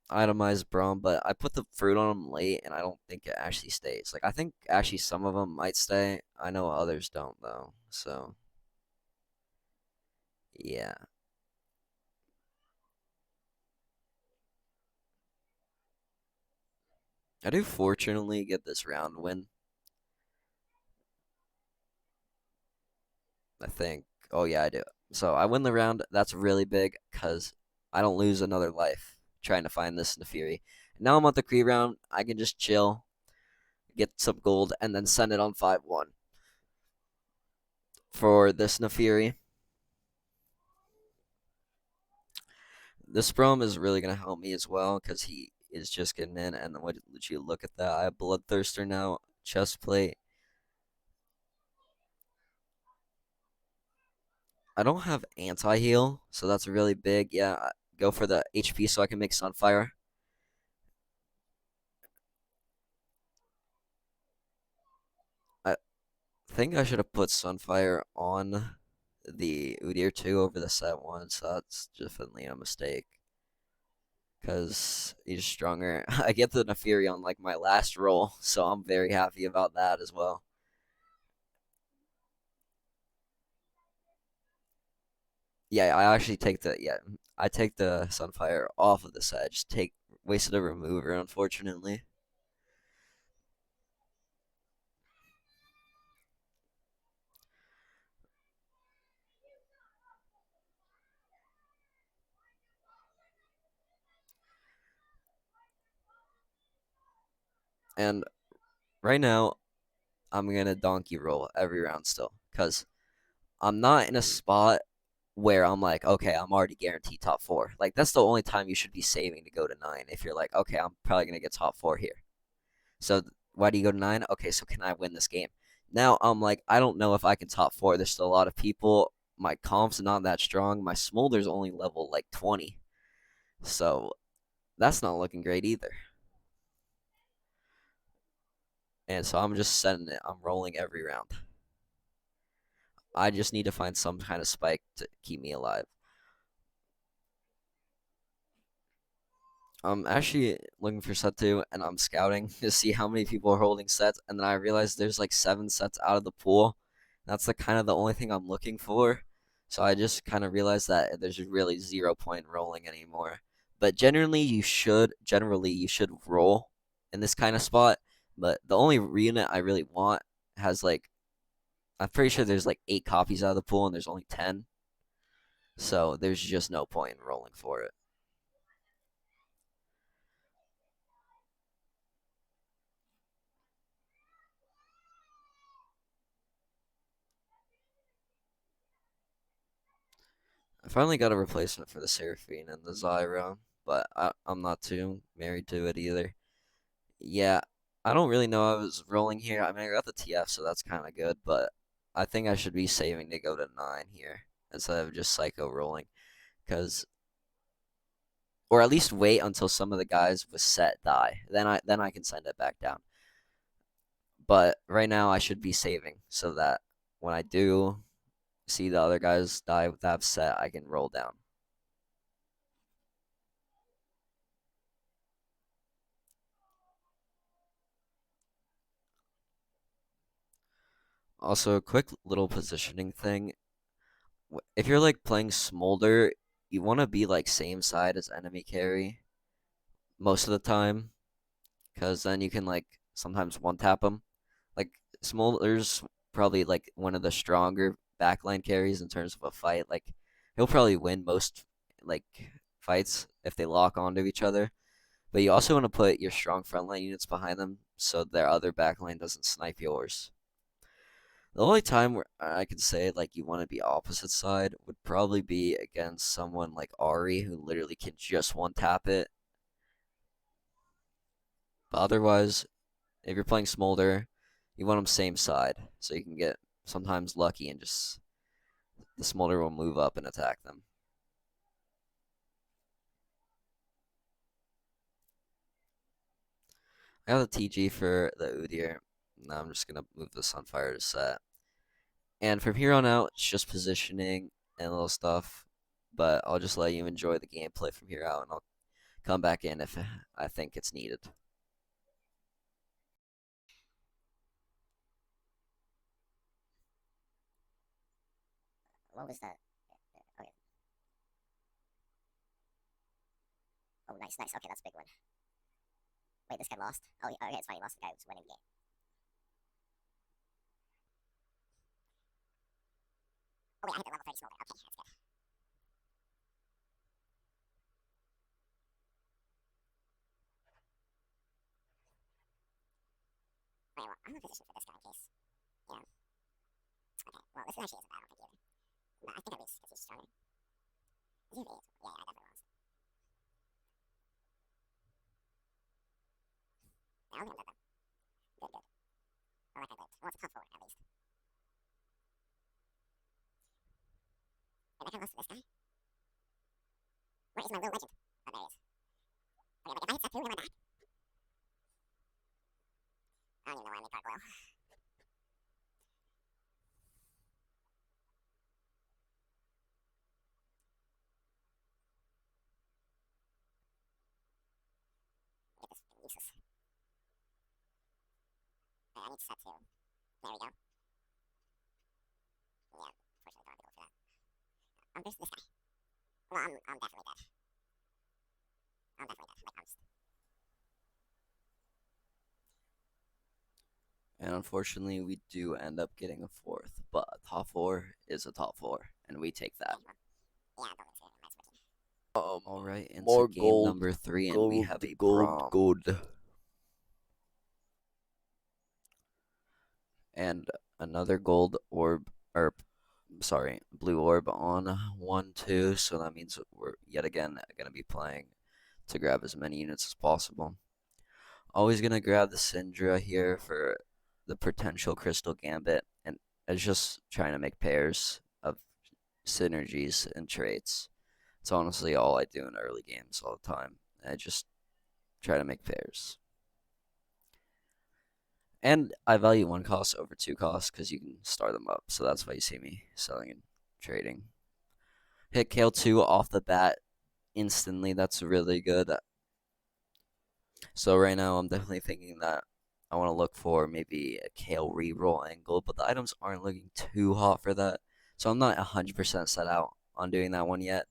Itemized Braum, but I put the fruit on them late, and I don't think it actually stays. Like I think actually some of them might stay. I know others don't though. So yeah. I do fortunately get this round win. I think. Oh yeah, I do. So I win the round. That's really big because I don't lose another life trying to find this Nefiri. Now I'm at the Kree round. I can just chill, get some gold, and then send it on 5-1 for this Nefiri. This Braum is really gonna help me as well because he is just getting in. And would you look at that? I have Bloodthirster now, chest plate. I don't have anti heal, so that's really big. Yeah, go for the HP so I can make Sunfire. think I should have put Sunfire on the Udyr 2 over the set 1, so that's definitely a mistake. Because he's stronger. I get the Naafiri on like my last roll, so I'm very happy about that as well. Yeah, I take the Sunfire off of the set. Just take wasted a remover, unfortunately. And right now, I'm gonna donkey roll every round still, cause I'm not in a spot where I'm like, okay, I'm already guaranteed top 4. Like that's the only time you should be saving to go to 9 if you're like, okay, I'm probably gonna get top 4 here. So why do you go to 9? Okay, so can I win this game? Now I'm like, I don't know if I can top 4. There's still a lot of people. My comp's not that strong. My smolder's only level like 20. So that's not looking great either. And so I'm just setting it. I'm rolling every round. I just need to find some kind of spike to keep me alive. I'm actually looking for set 2 and I'm scouting to see how many people are holding sets, and then I realized there's like 7 sets out of the pool. That's the kind of the only thing I'm looking for. So I just kind of realized that there's really 0 point rolling anymore. But generally you should roll in this kind of spot. But the only unit I really want has like, I'm pretty sure there's like 8 copies out of the pool and there's only 10. So there's just no point in rolling for it. I finally got a replacement for the Seraphine and the Zyra, but I'm not too married to it either. Yeah, I don't really know I was rolling here. I mean, I got the TF, so that's kind of good, but I think I should be saving to go to 9 here instead of just Psycho rolling, because or at least wait until some of the guys with set die. Then I can send it back down. But right now I should be saving so that when I do see the other guys die with that set, I can roll down. Also, a quick little positioning thing. If you're like playing Smolder, you want to be like same side as enemy carry most of the time, because then you can like sometimes one tap them. Like Smolder's probably like one of the stronger backline carries in terms of a fight. Like he'll probably win most like fights if they lock onto each other. But you also want to put your strong frontline units behind them so their other backline doesn't snipe yours. The only time where I could say like you want to be opposite side would probably be against someone like Ari who literally can just one tap it. But otherwise, if you're playing Smolder, you want them same side so you can get sometimes lucky and just the Smolder will move up and attack them. I got the TG for the Udyr. Now I'm just gonna move the Sunfire to set. And from here on out, it's just positioning and little stuff. But I'll just let you enjoy the gameplay from here out, and I'll come back in if I think it's needed. What was that? Okay. Oh, nice, nice. Okay, that's a big one. Wait, this guy lost? Oh, okay, it's fine. He lost the guy who was winning the game. Oh, wait, I hit the level 30 smolder. Okay, that's good. Okay, well, I'm in a position for this guy in case. Yeah. Okay, well, this actually isn't bad, I don't think either. No, I think I lose because he's stronger. Is he really? Yeah, I definitely lost. Yeah, I'll give him that though. Good, good. I like that good. Well, it's a top 4 at least. Wait, I kind of lost to this guy? Where is my little legend? Oh, there he is. Okay, but if I hit step 2, am I back? I don't even know why I made Gargoyle. need set to. There we go. Yeah, fortunately, don't have to go for that. There's this guy. Well, I'm definitely dead. I'm definitely dead. Like, I'm just. And unfortunately, we do end up getting a fourth, but top four is a top four, and we take that. Yeah, don't let it might switch. All right, into More game gold, number 3, and we have a Braum. gold. And another gold orb, or sorry, blue orb on 1-2. So that means we're yet again going to be playing to grab as many units as possible. Always going to grab the Syndra here for the potential Crystal Gambit, and it's just trying to make pairs of synergies and traits. It's honestly all I do in early games all the time. I just try to make pairs. And I value 1 cost over 2 costs because you can start them up. So that's why you see me selling and trading. Hit Kale 2 off the bat instantly. That's really good. So right now I'm definitely thinking that I want to look for maybe a Kale reroll angle, but the items aren't looking too hot for that. So I'm not 100% set out on doing that one yet.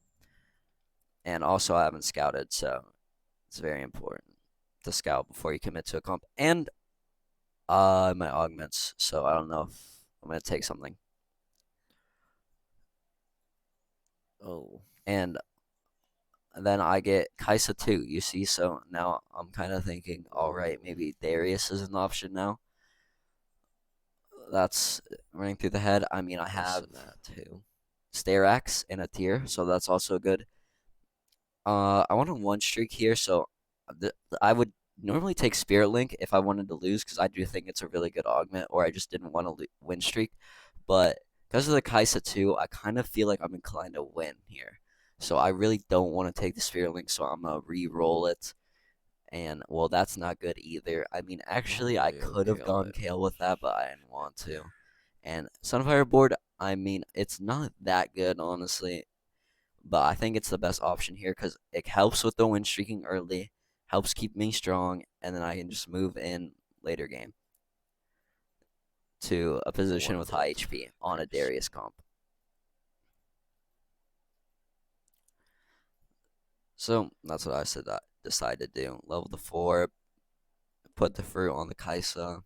And also I haven't scouted, so it's very important to scout before you commit to a comp. And my augments, so I don't know if I'm gonna take something. Oh. And then I get Kaisa 2, you see, so now I'm kind of thinking, alright, maybe Darius is an option now. That's running through the head. I mean, I have that too. Starax in a tier, so that's also good. I want a 1 streak here, so I would normally take Spirit Link if I wanted to lose, because I do think it's a really good augment, or I just didn't want to win streak. But because of the Kaisa 2, I kind of feel like I'm inclined to win here. So I really don't want to take the Spirit Link, so I'm going to re-roll it. And, well, that's not good either. I mean, actually, I could have gone Kale with that, but I didn't want to. And Sunfire Board, I mean, it's not that good, honestly. But I think it's the best option here because it helps with the win streaking early, helps keep me strong, and then I can just move in later game to a position with high HP on a Darius comp. So that's what I decided to do. Level the 4, put the fruit on the Kaisa,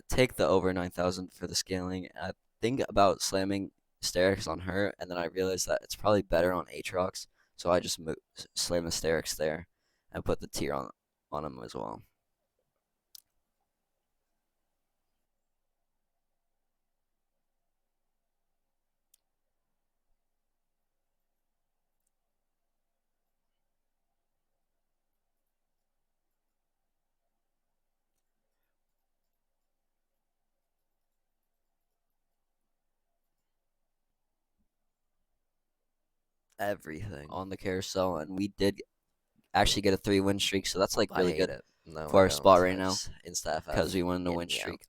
take the over 9,000 for the scaling. I think about slamming Sterix on her, and then I realized that it's probably better on Aatrox, so I just slam the Sterix there and put the tier on him as well. Everything On the carousel, and we did actually get a 3-win streak, so that's like really good it. No, for I our don't. spot right I now just Insta because we won the get win me streak.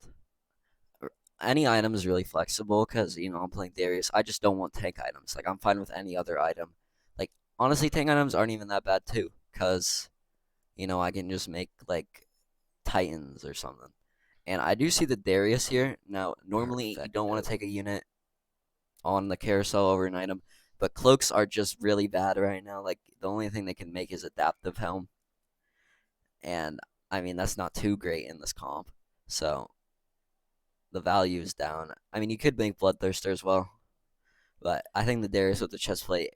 out. Any item is really flexible because, I'm playing Darius. I just don't want tank items. Like, I'm fine with any other item. Like, honestly, tank items aren't even that bad, too, because, I can just make, like, Titans or something. And I do see the Darius here. Now, normally, you don't want to take a unit on the carousel over an item, but cloaks are just really bad right now. Like, the only thing they can make is Adaptive Helm. And, I mean, that's not too great in this comp. So, the value is down. I mean, you could make Bloodthirster as well. But I think the Darius with the chest plate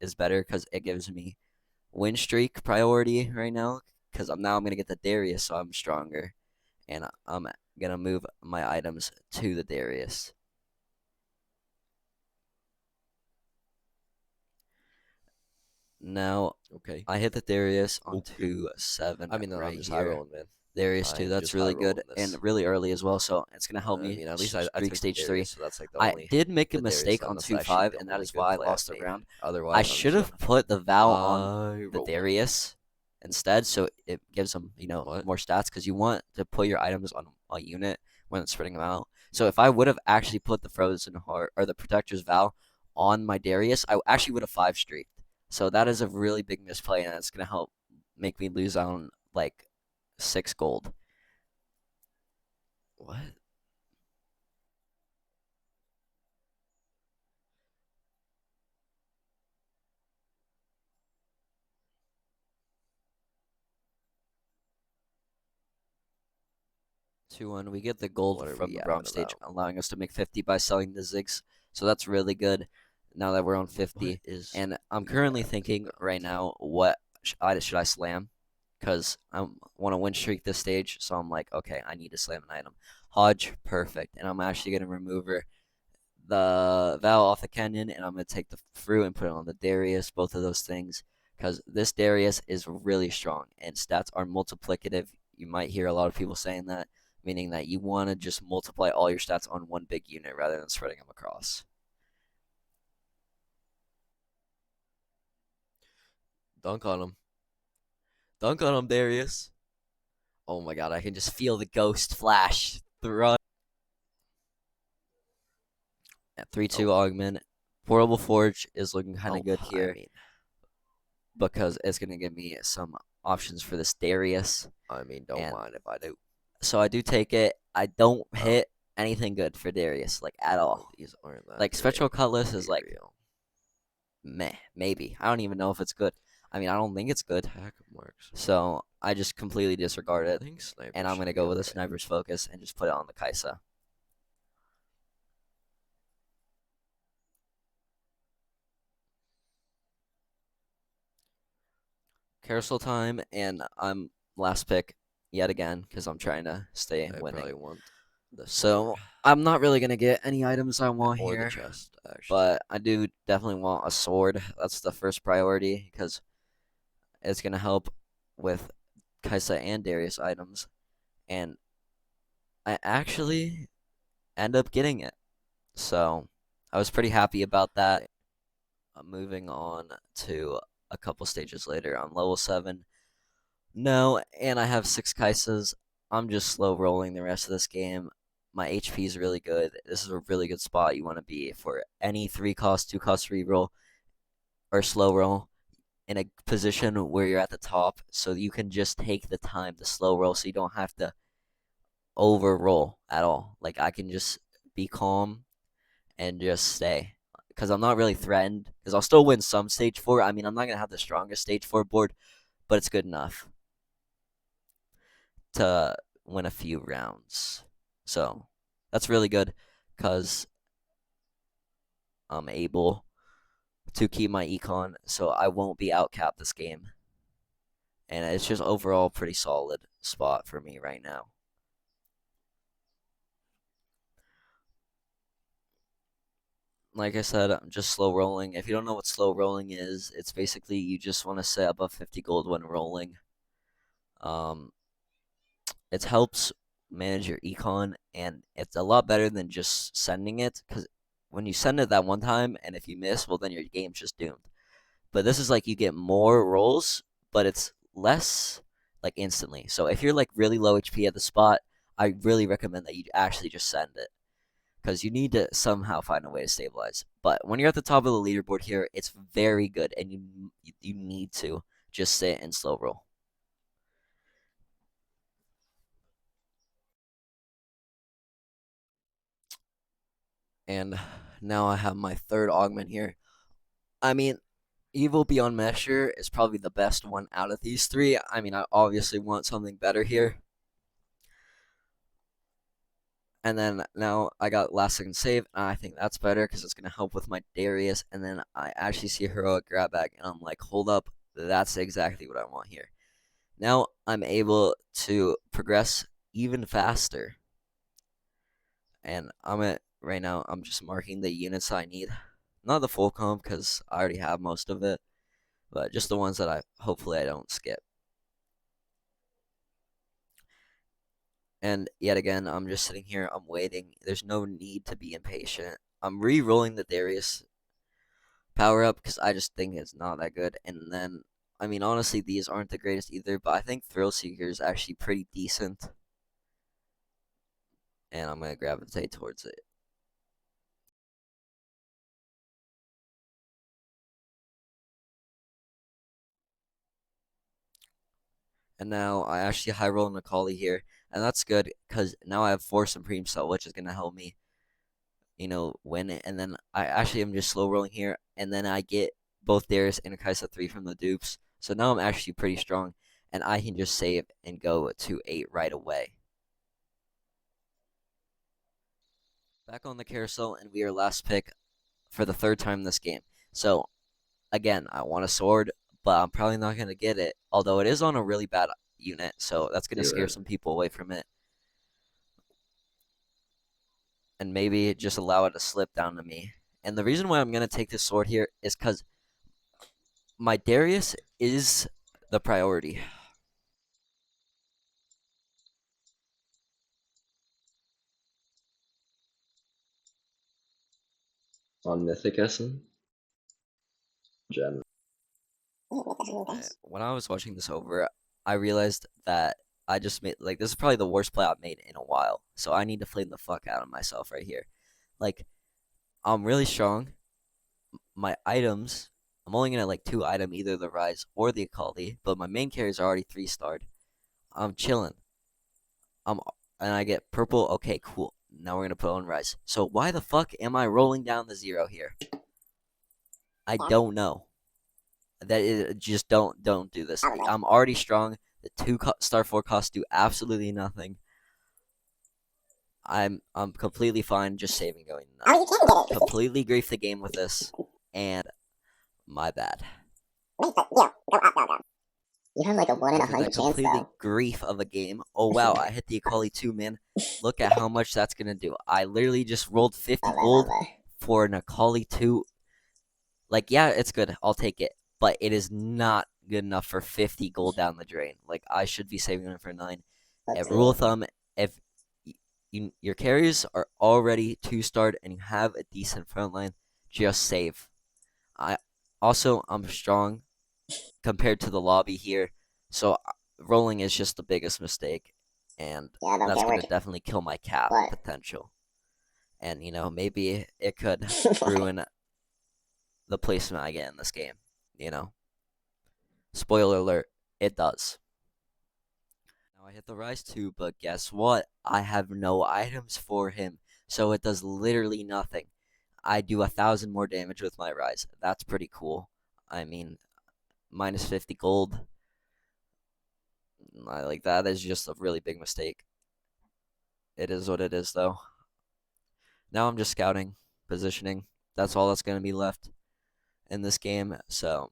is better because it gives me win streak priority right now. Because now I'm going to get the Darius, so I'm stronger. And I'm going to move my items to the Darius. Now, Okay. I hit the Darius on 2-7. I mean, right I'm just here. high rolling, man. Darius 2, that's really good and really early as well, so it's going to help me. I mean, at least I streak took stage Darius, 3. So that's like the I only, did make a the Darius mistake line, on that's actually 2-5, the and that only is good why I play lost I've the made. round. Otherwise, I I'm should just have put the Val on gonna the roll. Darius instead, so it gives them, more stats, because you want to put your items on a unit when it's spreading them out. So if I would have actually put the Frozen Heart, or the Protector's Val on my Darius, I actually would have 5-streaked. So that is a really big misplay, and it's going to help make me lose on, like, 6 gold. What? 2-1. We get the gold What are from we the yapping bronze stage, about? allowing us to make 50 by selling the zigs. So that's really good now that we're on What 50. is And I'm we currently yapping thinking about? right now, what should I slam? Because I want to win streak this stage. So I'm like, okay, I need to slam an item. Hodge, perfect. And I'm actually going to remove the Val off the Canyon, and I'm going to take the fruit and put it on the Darius, both of those things. Because this Darius is really strong, and stats are multiplicative. You might hear a lot of people saying that, meaning that you want to just multiply all your stats on one big unit rather than spreading them across. Dunk on him. Dunk on him, Darius. Oh my god, I can just feel the ghost flash. The run. At 3-2 augment. Portable Forge is looking kind of good here because it's going to give me some options for this Darius. Don't And mind if I do. so I do take it. I don't hit anything good for Darius, like at all. These aren't that Like great, Spectral Cutlass to is be like real. meh, maybe. I don't even know if it's good. I mean, I don't think it's good. Attack marks. So I just completely disregard I it. think sniper. And I'm should going to be go with a okay. Sniper's Focus and just put it on the Kaisa. Carousel time, and I'm last pick yet again because I'm trying to stay I winning. probably want the So sword I'm not really going to get any items I want or here. the chest, actually. But I do definitely want a sword. That's the first priority because it's going to help with Kaisa and Darius items. And I actually end up getting it. So I was pretty happy about that. Moving on to a couple stages later on level 7. No, and I have 6 Kaisas. I'm just slow rolling the rest of this game. My HP is really good. This is a really good spot you want to be for any 3 cost, 2 cost reroll or slow roll in a position where you're at the top so you can just take the time to slow roll so you don't have to over roll at all. Like I can just be calm and just stay because I'm not really threatened because I'll still win some stage 4. I mean, I'm not going to have the strongest stage 4 board, but it's good enough to win a few rounds. So that's really good because I'm able to keep my econ so I won't be outcapped this game. And it's just overall pretty solid spot for me right now. Like I said, I'm just slow rolling. If you don't know what slow rolling is, it's basically you just want to set above 50 gold when rolling. It helps manage your econ, and it's a lot better than just sending it because when you send it that one time, and if you miss, well, then your game's just doomed. But this is like you get more rolls, but it's less like instantly. So if you're like really low HP at the spot, I really recommend that you actually just send it because you need to somehow find a way to stabilize. But when you're at the top of the leaderboard here, it's very good, and you need to just sit and slow roll. And now I have my third augment here. I mean, Evil Beyond Measure is probably the best one out of these 3. I mean, I obviously want something better here. And then now I got last second save, and I think that's better because it's going to help with my Darius. And then I actually see Heroic Grab Bag, and I'm like, hold up, that's exactly what I want here. Now I'm able to progress even faster. And right now, I'm just marking the units I need. Not the full comp because I already have most of it, but just the ones that hopefully I don't skip. And yet again, I'm just sitting here, I'm waiting. There's no need to be impatient. I'm re-rolling the Darius power up because I just think it's not that good. And then, I mean, honestly, these aren't the greatest either, but I think Thrill Seeker is actually pretty decent. And I'm going to gravitate towards it. And now I actually high roll Nikali here. and that's good because now I have 4 Supreme Cell, which is gonna help me, win it. And then I actually am just slow rolling here, and then I get both Darius and Kaisa 3 from the dupes. So now I'm actually pretty strong, and I can just save and go to 8 right away. Back on the carousel, and we are last pick for the 3rd time this game. So again, I want a sword, but I'm probably not gonna get it. Although it is on a really bad unit, so that's gonna scare some people away from it. And maybe just allow it to slip down to me. And the reason why I'm gonna take this sword here is because my Darius is the priority. On Mythic Essen? Gen. When I was watching this over, I realized that I just made this is probably the worst play I've made in a while. So I need to flame the fuck out of myself right here. Like, I'm really strong. My items, I'm only gonna 2 item either the Rise or the Akali, but my main carries are already 3-starred. I'm chilling. And I get purple. Okay, cool. Now we're gonna put on Rise. So why the fuck am I rolling down the 0 here? I don't know. That is just don't do this. I'm already strong. The 2-star 4 costs do absolutely nothing. I'm completely fine just saving going. Oh, you can get it. Completely grief the game with this, and my bad. Wait, but, go up, go. You have a 1 in After 100 that chance, completely though. grief of a game. Oh wow, I hit the Akali too, man. Look at how much that's gonna do. I literally just rolled 50 gold for an Akali 2. Yeah, it's good. I'll take it. But it is not good enough for 50 gold down the drain. I should be saving it for 9. Rule of thumb, if your carries are already 2-starred and you have a decent front line, just save. I'm strong compared to the lobby here, so rolling is just the biggest mistake, and that's going to definitely kill my cap potential. And, maybe it could ruin the placement I get in this game, Spoiler alert, it does. Now I hit the Rise 2, but guess what? I have no items for him, so it does literally nothing. I do 1,000 more damage with my Rise. That's pretty cool. I mean, minus 50 gold. That is just a really big mistake. It is what it is, though. Now I'm just scouting, positioning. That's all that's going to be left in this game, so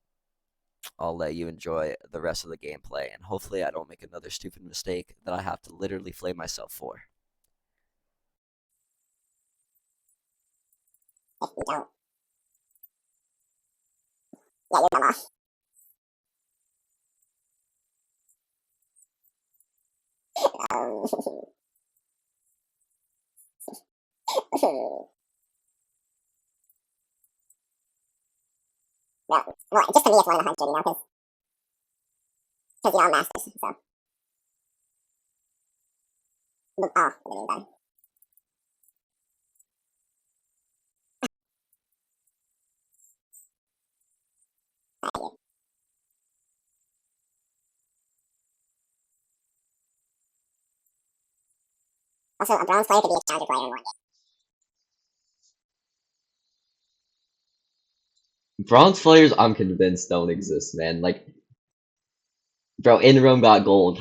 I'll let you enjoy the rest of the gameplay, and hopefully I don't make another stupid mistake that I have to literally flame myself for. If you don't. Yeah, you're dumb off. Well, just to me it's 1 in 100, because I'm masters, so. Oh, I didn't even done. Also, a bronze player could be a challenger player in 1 game. Bronze players, I'm convinced don't exist, man. Bro, in Rome got gold.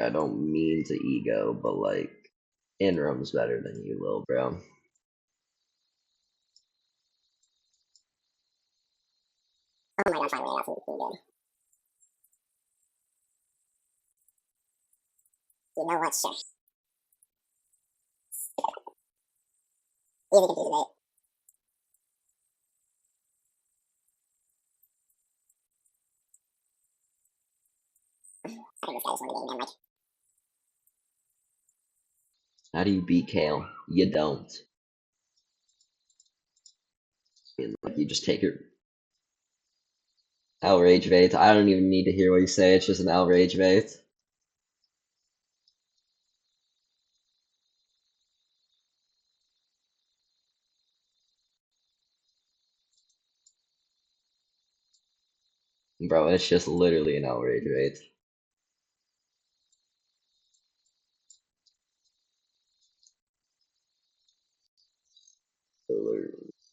I don't mean to ego, but in Rome's better than you, lil bro. Oh my god, finally, that's really good. You know what, sure. Easy confused, right? I think this guy just won the game, man, How do you beat Kale? You don't. You just take your outrage bait. I don't even need to hear what you say. It's just an outrage bait. Bro, it's just literally an outrage, right?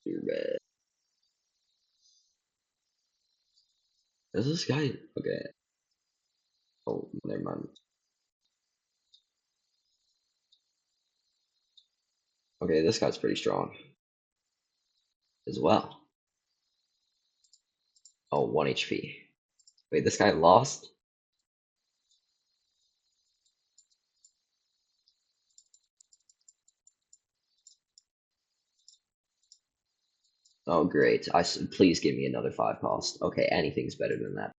Too bad. Is this guy okay? Oh, never mind. Okay, this guy's pretty strong as well. Oh, 1 HP. Wait, this guy lost? Oh, great. Please give me another 5 cost. Okay, anything's better than that.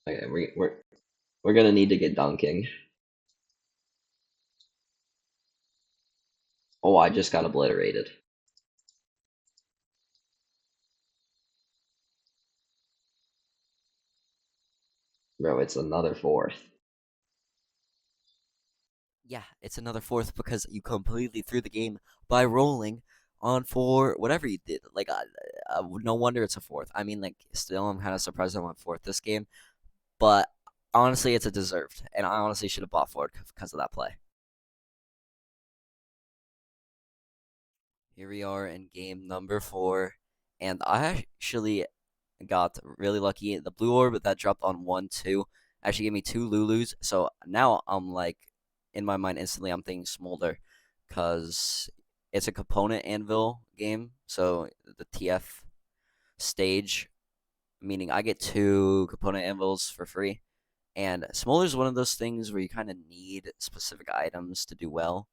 Okay, we're gonna need to get dunking. Oh, I just got obliterated. Bro, it's another 4th. Yeah, it's another fourth because you completely threw the game by rolling on for whatever you did. Like, no wonder it's a fourth. I mean, like, still, I'm kind of surprised I went fourth this game, but honestly, it's a deserved, and I honestly should have bought forward because of that play. Here we are in game number 4, and I actually got really lucky. The blue orb that dropped on 1-2 actually gave me 2 Lulus, so now I'm like, in my mind instantly, I'm thinking Smolder, because it's a component anvil game, so the TF stage, meaning I get 2 component anvils for free. And Smolder is one of those things where you kind of need specific items to do well,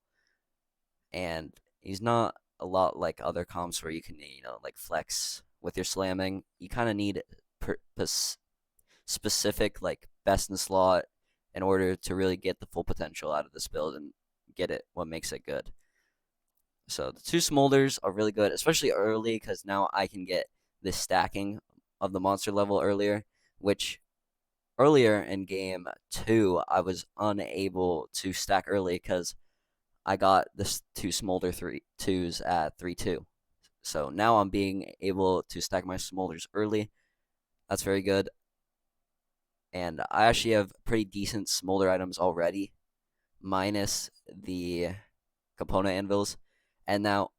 and he's not a lot like other comps where you can, like flex with your slamming. You kind of need specific, like, best in slot in order to really get the full potential out of this build and get it what makes it good. So the 2 smolders are really good, especially early, because now I can get the stacking of the monster level earlier, which earlier in game 2 I was unable to stack early because I got this 2 smolder 3-2s at 3-2. So now I'm being able to stack my smolders early. That's very good. And I actually have pretty decent smolder items already, minus the component anvils. And now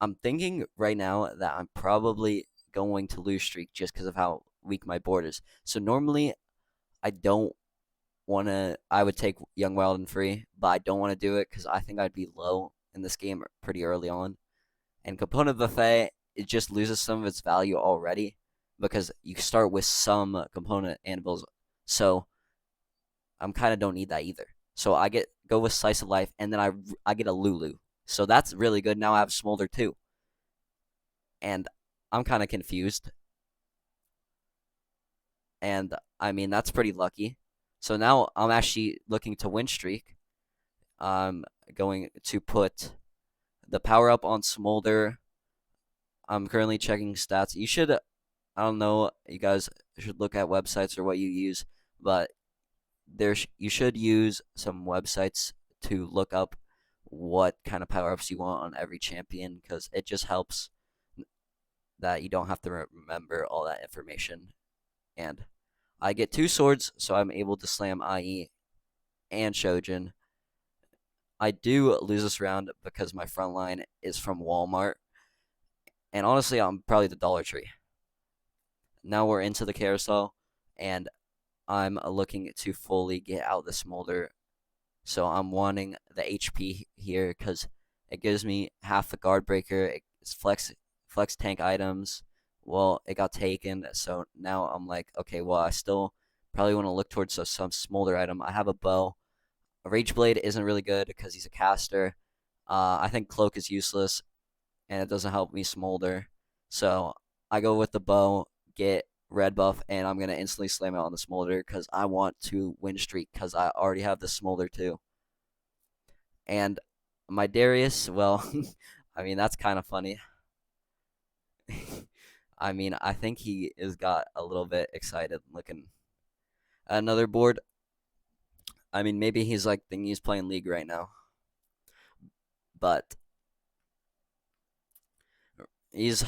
I'm thinking right now that I'm probably going to lose streak just because of how weak my board is. So normally I don't I would take Young Wild and Free, but I don't want to do it because I think I'd be low in this game pretty early on. And Component Buffet, it just loses some of its value already because you start with some component anvils. So I'm kind of don't need that either. So I go with Slice of Life, and then I get a Lulu. So that's really good. Now I have Smolder too. And I'm kind of confused. And I mean, that's pretty lucky. So now I'm actually looking to win streak. I'm going to put the power up on Smolder. I'm currently checking stats. You should, I don't know, you guys should look at websites or what you use, but you should use some websites to look up what kind of power ups you want on every champion, because it just helps that you don't have to remember all that information. And I get 2 swords, so I'm able to slam IE and Shojin. I do lose this round because my front line is from Walmart. And honestly, I'm probably the Dollar Tree. Now we're into the carousel, and I'm looking to fully get out the smolder. So I'm wanting the HP here because it gives me half the guard breaker. It's flex tank items. Well, it got taken, so now I'm like, okay, well, I still probably want to look towards some smolder item. I have a bow. A Rage Blade isn't really good because he's a caster. I think Cloak is useless, and it doesn't help me smolder. So I go with the bow, get red buff, and I'm going to instantly slam out on the smolder because I want to win streak because I already have the smolder too. And my Darius, well, I mean, that's kind of funny. I mean, I think he is got a little bit excited looking at another board. I mean, maybe he's like thinking he's playing League right now, but he's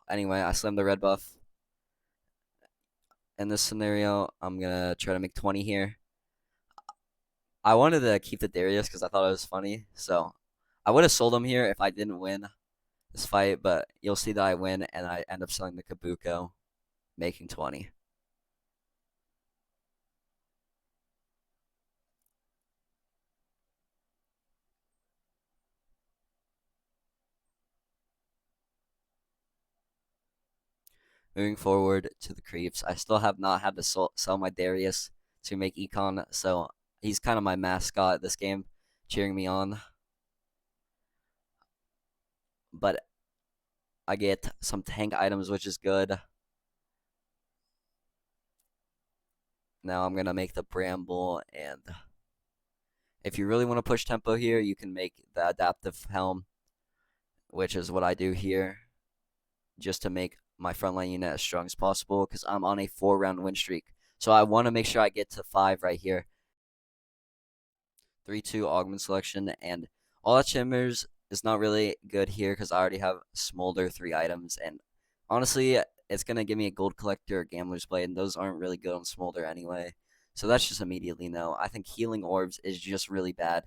anyway. I slammed the red buff. In this scenario, I'm gonna try to make 20 here. I wanted to keep the Darius because I thought it was funny, so I would have sold him here if I didn't win this fight, but you'll see that I win and I end up selling the Kabuko, making 20. Moving forward to the creeps, I still have not had to sell my Darius to make Econ, so he's kind of my mascot this game, cheering me on. But I get some tank items, which is good. Now I'm gonna make the Bramble, and if you really want to push tempo here, you can make the Adaptive Helm, which is what I do here, just to make my frontline unit as strong as possible, because I'm on a 4-round win streak. So I want to make sure I get to 5 right here. 3-2 augment selection, and all that shimmers is not really good here because I already have Smolder 3 items, and honestly, it's gonna give me a gold collector or gambler's blade, and those aren't really good on Smolder anyway. So that's just immediately no. I think healing orbs is just really bad.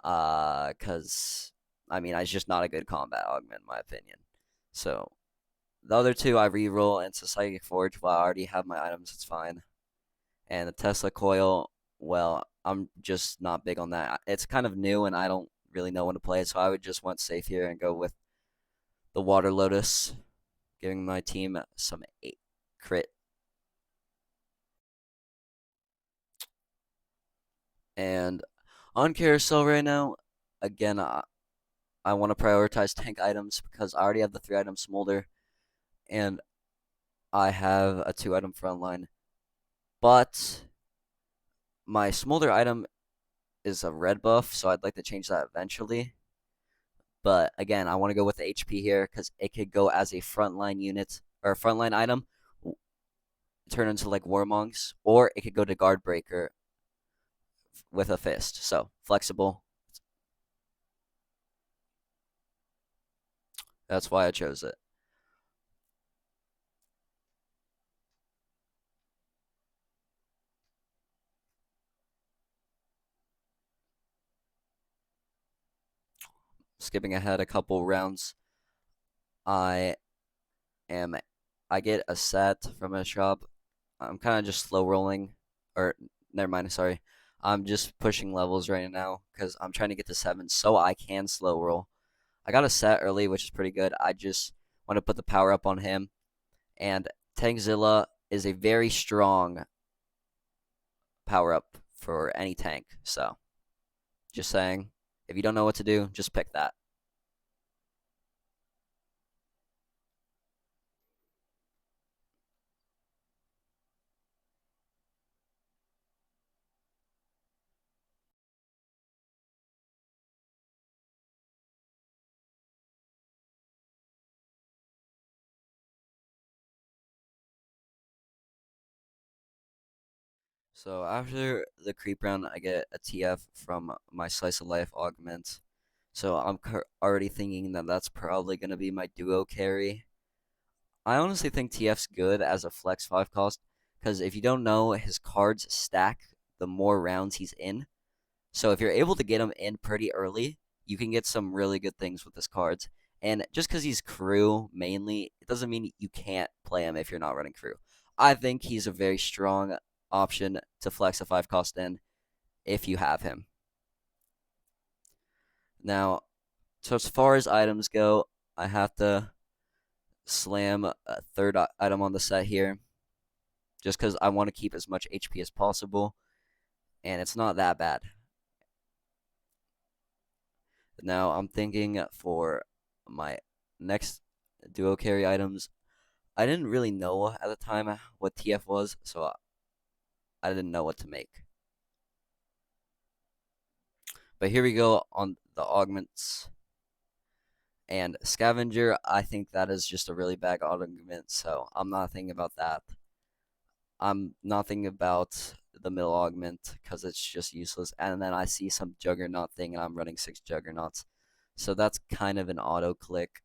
Cause I mean it's just not a good combat augment in my opinion. So the other two I reroll into Psychic Forge while I already have my items, it's fine. And the Tesla coil, well, I'm just not big on that. It's kind of new and I don't really know when to play it, so I would just want safe here and go with the Water Lotus, giving my team some 8 crit. And on carousel right now, again, I want to prioritize tank items because I already have the 3 item Smolder and I have a 2 item frontline. But my Smolder item is a red buff, so I'd like to change that eventually. But again, I want to go with the HP here because it could go as a frontline unit or a frontline item, turn into like Warmongs, or it could go to Guard Breaker with a fist. So flexible. That's why I chose it. Skipping ahead a couple rounds, I am I get a set from a shop. I'm kind of just slow rolling, or never mind. Sorry, I'm just pushing levels right now because I'm trying to get to 7 so I can slow roll. I got a set early, which is pretty good. I just want to put the power up on him, and Tankzilla is a very strong power up for any tank. So, just saying, if you don't know what to do, just pick that. So after the creep round, I get a TF from my Slice of Life augment. So I'm already thinking that that's probably going to be my duo carry. I honestly think TF's good as a flex 5 cost because if you don't know, his cards stack the more rounds he's in. So if you're able to get him in pretty early, you can get some really good things with his cards. And just because he's crew mainly, it doesn't mean you can't play him if you're not running crew. I think he's a very strong option to flex a 5 cost in if you have him. Now, so as far as items go, I have to slam a 3rd item on the set here just because I want to keep as much HP as possible, and it's not that bad. Now, I'm thinking for my next duo carry items, I didn't really know at the time what TF was, so I didn't know what to make. But here we go on the augments. And Scavenger, I think that is just a really bad augment, so I'm not thinking about that. I'm not thinking about the middle augment because it's just useless. And then I see some Juggernaut thing and I'm running 6 Juggernauts. So that's kind of an auto click.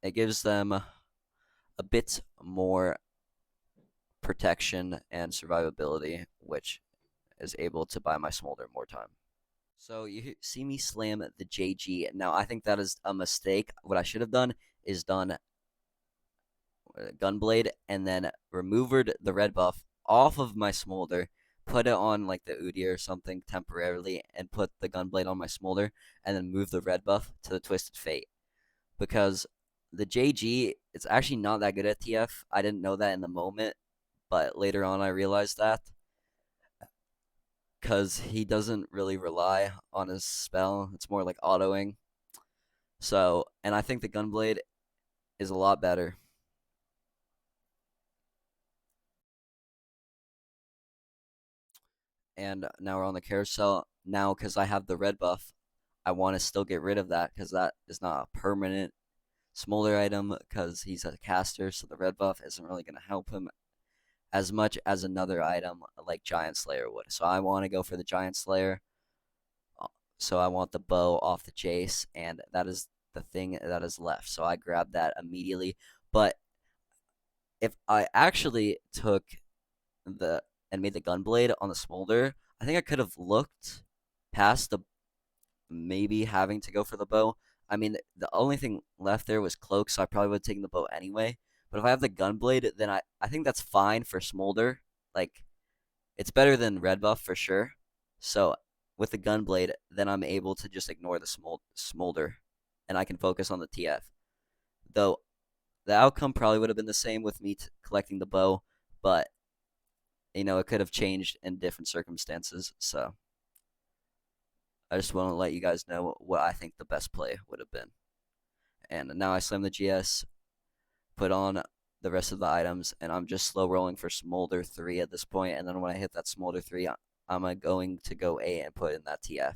It gives them a bit more protection and survivability, which is able to buy my Smolder more time. So you see me slam the JG. Now I think that is a mistake. What I should have done is done Gunblade and then removed the red buff off of my Smolder, put it on like the Udyr or something temporarily, and put the Gunblade on my Smolder, and then move the red buff to the Twisted Fate. Because the JG, it's actually not that good at TF. I didn't know that in the moment, but later on I realized that. Because he doesn't really rely on his spell, it's more like autoing. So, and I think the Gunblade is a lot better. And now we're on the carousel. Now, because I have the red buff, I want to still get rid of that because that is not a permanent Smolder item because he's a caster, so the red buff isn't really going to help him as much as another item like Giant Slayer would. So I want to go for the Giant Slayer. So I want the bow off the Jace, and that is the thing that is left. So I grabbed that immediately. But if I actually took the and made the Gunblade on the Smolder, I think I could have looked past the maybe having to go for the bow. I mean, the only thing left there was Cloak, so I probably would have taken the bow anyway. But if I have the Gunblade, then I think that's fine for Smolder. Like, it's better than red buff for sure. So with the Gunblade, then I'm able to just ignore the Smolder, and I can focus on the TF. Though the outcome probably would have been the same with me collecting the bow, but it could have changed in different circumstances. So I just want to let you guys know what I think the best play would have been. And now I slam the GS, put on the rest of the items, and I'm just slow rolling for Smolder 3 at this point. And then when I hit that Smolder 3, I'm going to go A and put in that TF.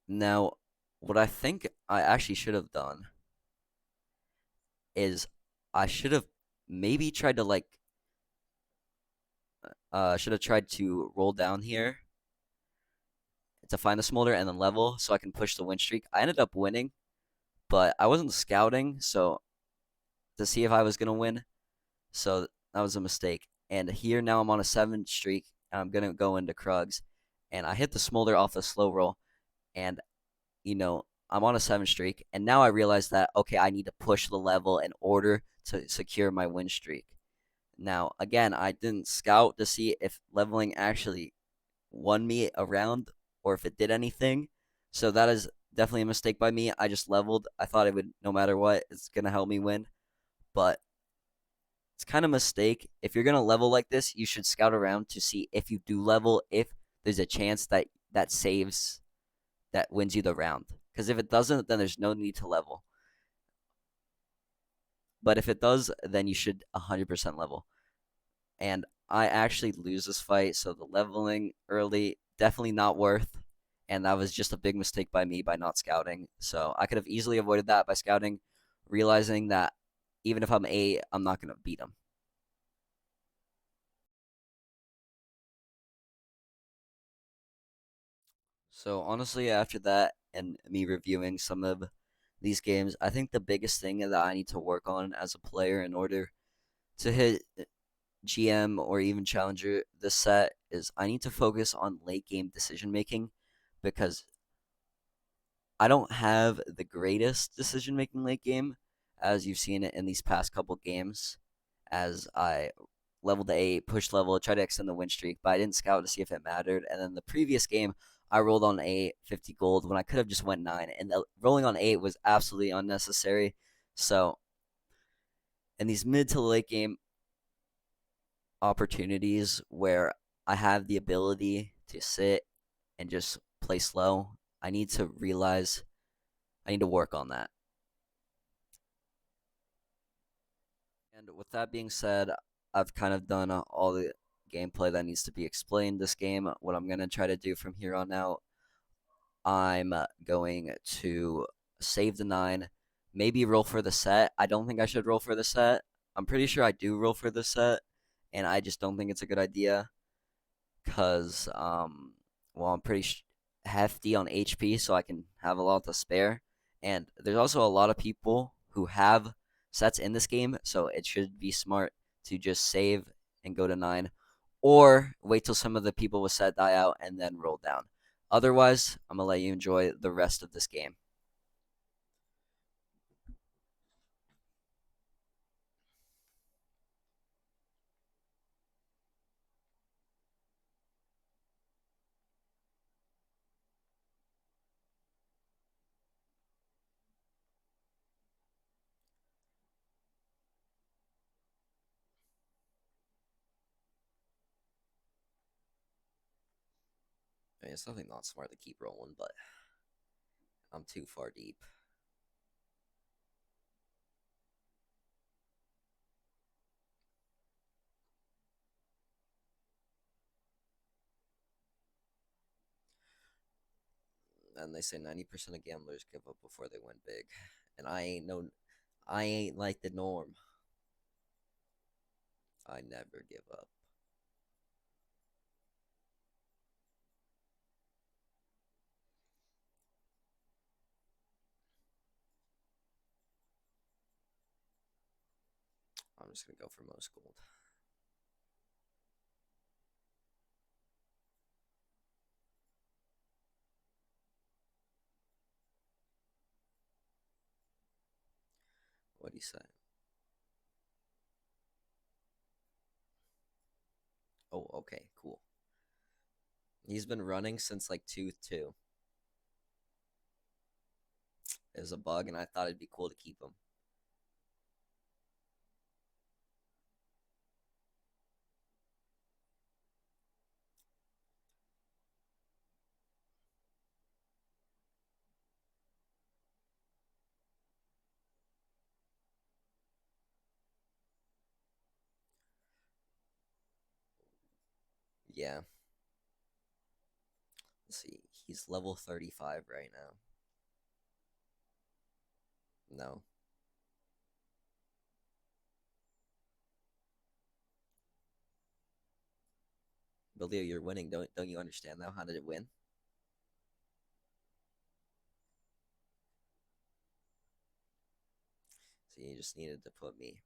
Now, what I think I actually should have done is I should have maybe tried to should have tried to roll down here to find the Smolder and then level so I can push the win streak. I ended up winning, but I wasn't scouting so to see if I was gonna win, so that was a mistake. And here now I'm on a 7 streak, and I'm gonna go into Krugs, and I hit the Smolder off the slow roll, and I'm on a 7 streak, and now I realize that okay, I need to push the level in order to secure my win streak. Now, again, I didn't scout to see if leveling actually won me a round or if it did anything. So that is definitely a mistake by me. I just leveled. I thought it would, no matter what, it's going to help me win. But it's kind of a mistake. If you're going to level like this, you should scout around to see if you do level, if there's a chance that saves, that wins you the round. Because if it doesn't, then there's no need to level. But if it does, then you should 100% level. And I actually lose this fight, so the leveling early, definitely not worth. And that was just a big mistake by me by not scouting. So I could have easily avoided that by scouting, realizing that even if I'm A, I'm not going to beat him. So honestly, after that and me reviewing some of these games, I think the biggest thing that I need to work on as a player in order to hit GM or even Challenger this set is I need to focus on late game decision making because I don't have the greatest decision making late game as you've seen it in these past couple games as I leveled the 8, pushed level, tried to extend the win streak, but I didn't scout to see if it mattered. And then the previous game, I rolled on 8, 50 gold when I could have just went 9. And the rolling on 8 was absolutely unnecessary. So in these mid to late game opportunities where I have the ability to sit and just play slow, I need to realize I need to work on that. And with that being said, I've kind of done all the gameplay that needs to be explained this game. What I'm going to try to do from here on out I'm going to save the 9, maybe roll for the set. I don't think I should roll for the set. I'm pretty sure I do roll for the set, and I just don't think it's a good idea because, well, I'm pretty hefty on HP, so I can have a lot to spare. And there's also a lot of people who have sets in this game, so it should be smart to just save and go to 9, or wait till some of the people with set die out and then roll down. Otherwise, I'm gonna let you enjoy the rest of this game. I mean, it's definitely not smart to keep rolling, but I'm too far deep. And they say 90% of gamblers give up before they win big. And I ain't like the norm. I never give up. I'm just gonna go for most gold. What do you say? Oh, okay, cool. He's been running since like tooth 2. It was a bug, and I thought it'd be cool to keep him. Yeah. Let's see. He's level 35 right now. No. But Leo, you're winning. Don't you understand now? How did it win? So you just needed to put me.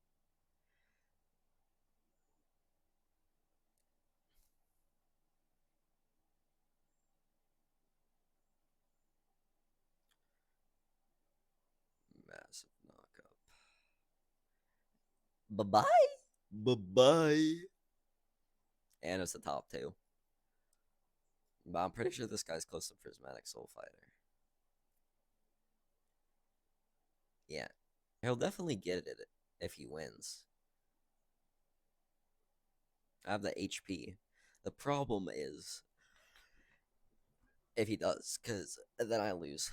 Massive knockup. Bye bye. Bye bye. And it's the top 2. But I'm pretty sure this guy's close to Prismatic Soul Fighter. Yeah. He'll definitely get it if he wins. I have the HP. The problem is if he does, because then I lose.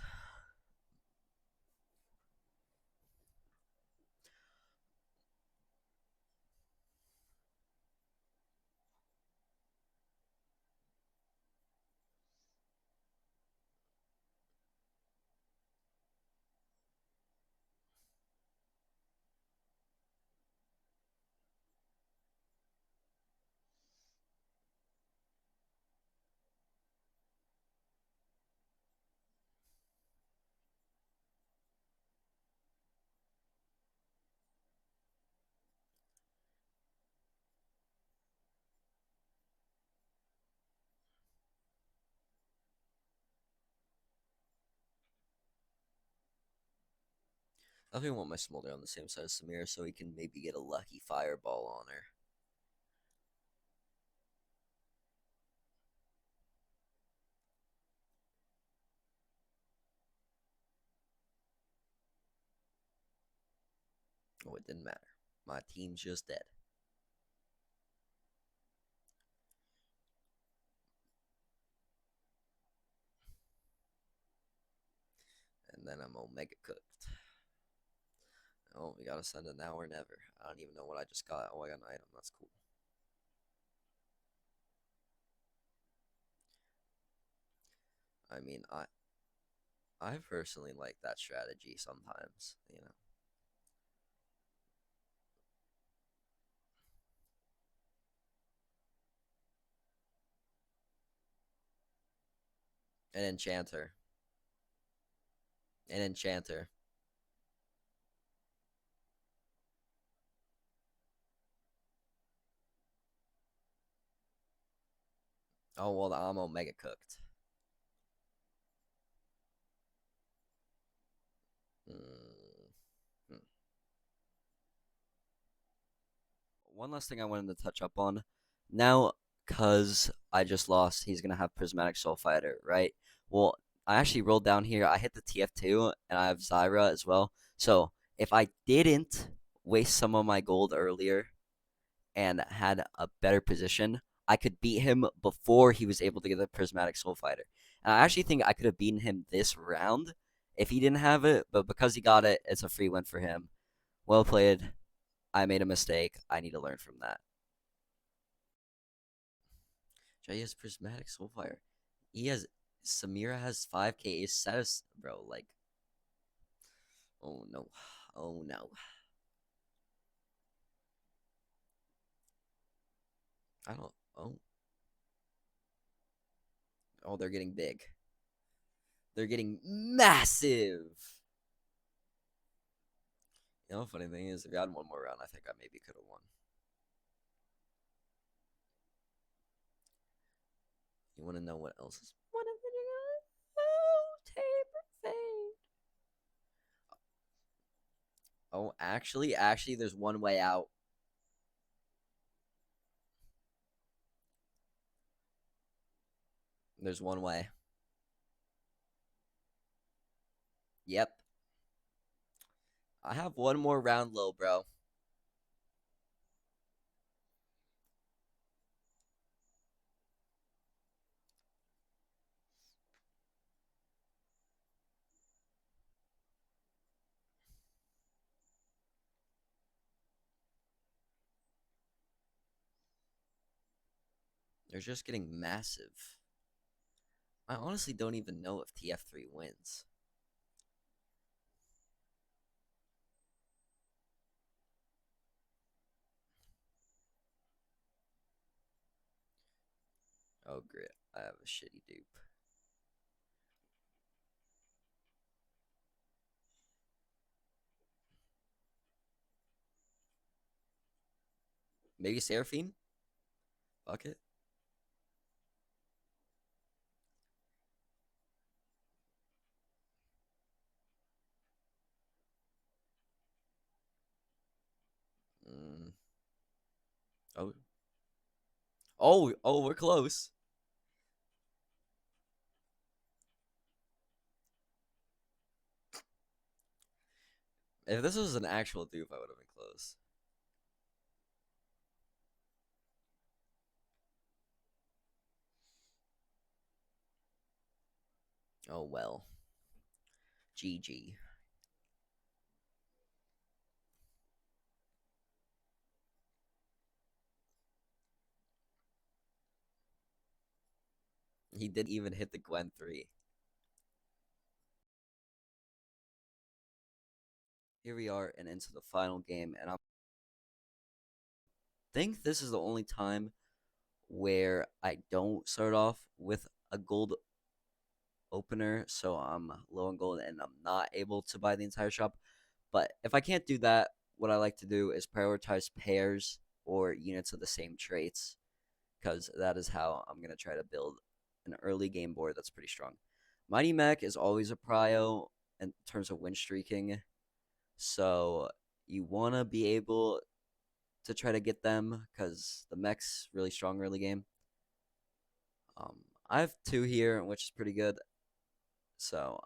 I definitely want my Smolder on the same side as Samira so he can maybe get a lucky fireball on her. Oh, it didn't matter. My team's just dead. And then I'm Omega cooked. Oh, we gotta send it now or never. I don't even know what I just got. Oh, I got an item. That's cool. I mean, I personally like that strategy sometimes, you know. An enchanter. An enchanter. Oh well, I'm omega cooked. Mm, hmm. One last thing I wanted to touch up on. Now, cause I just lost, he's gonna have prismatic soul fighter, right? Well, I actually rolled down here. I hit the TF2, and I have Zyra as well. So if I didn't waste some of my gold earlier and had a better position, I could beat him before he was able to get the prismatic soul fighter. And I actually think I could have beaten him this round if he didn't have it, but because he got it, it's a free win for him. Well played. I made a mistake. I need to learn from that. Jay has prismatic soulfire. He has Samira has 5k status, bro. Like, oh no, oh no. I don't. Oh, oh, they're getting big. They're getting massive. You know, funny thing is, if we had one more round, I think I maybe could have won. You want to know what else is? What is it? Oh, taper fade. Oh, actually, there's one way out. There's one way. Yep. I have one more round low, bro. They're just getting massive. I honestly don't even know if TF3 wins. Oh, great. I have a shitty dupe. Maybe Seraphine? Fuck it. Mm. Oh. Oh, we're close. If this was an actual dupe, I would have been close. Oh, well. GG. He didn't even hit the Gwen 3. Here we are and into the final game, and I think this is the only time where I don't start off with a gold opener, so I'm low on gold and I'm not able to buy the entire shop. But if I can't do that, what I like to do is prioritize pairs or units of the same traits, because that is how I'm going to try to build an early game board that's pretty strong. Mighty Mech is always a prio in terms of win streaking, so you want to be able to try to get them because the mech's really strong early game. I have two here, which is pretty good. So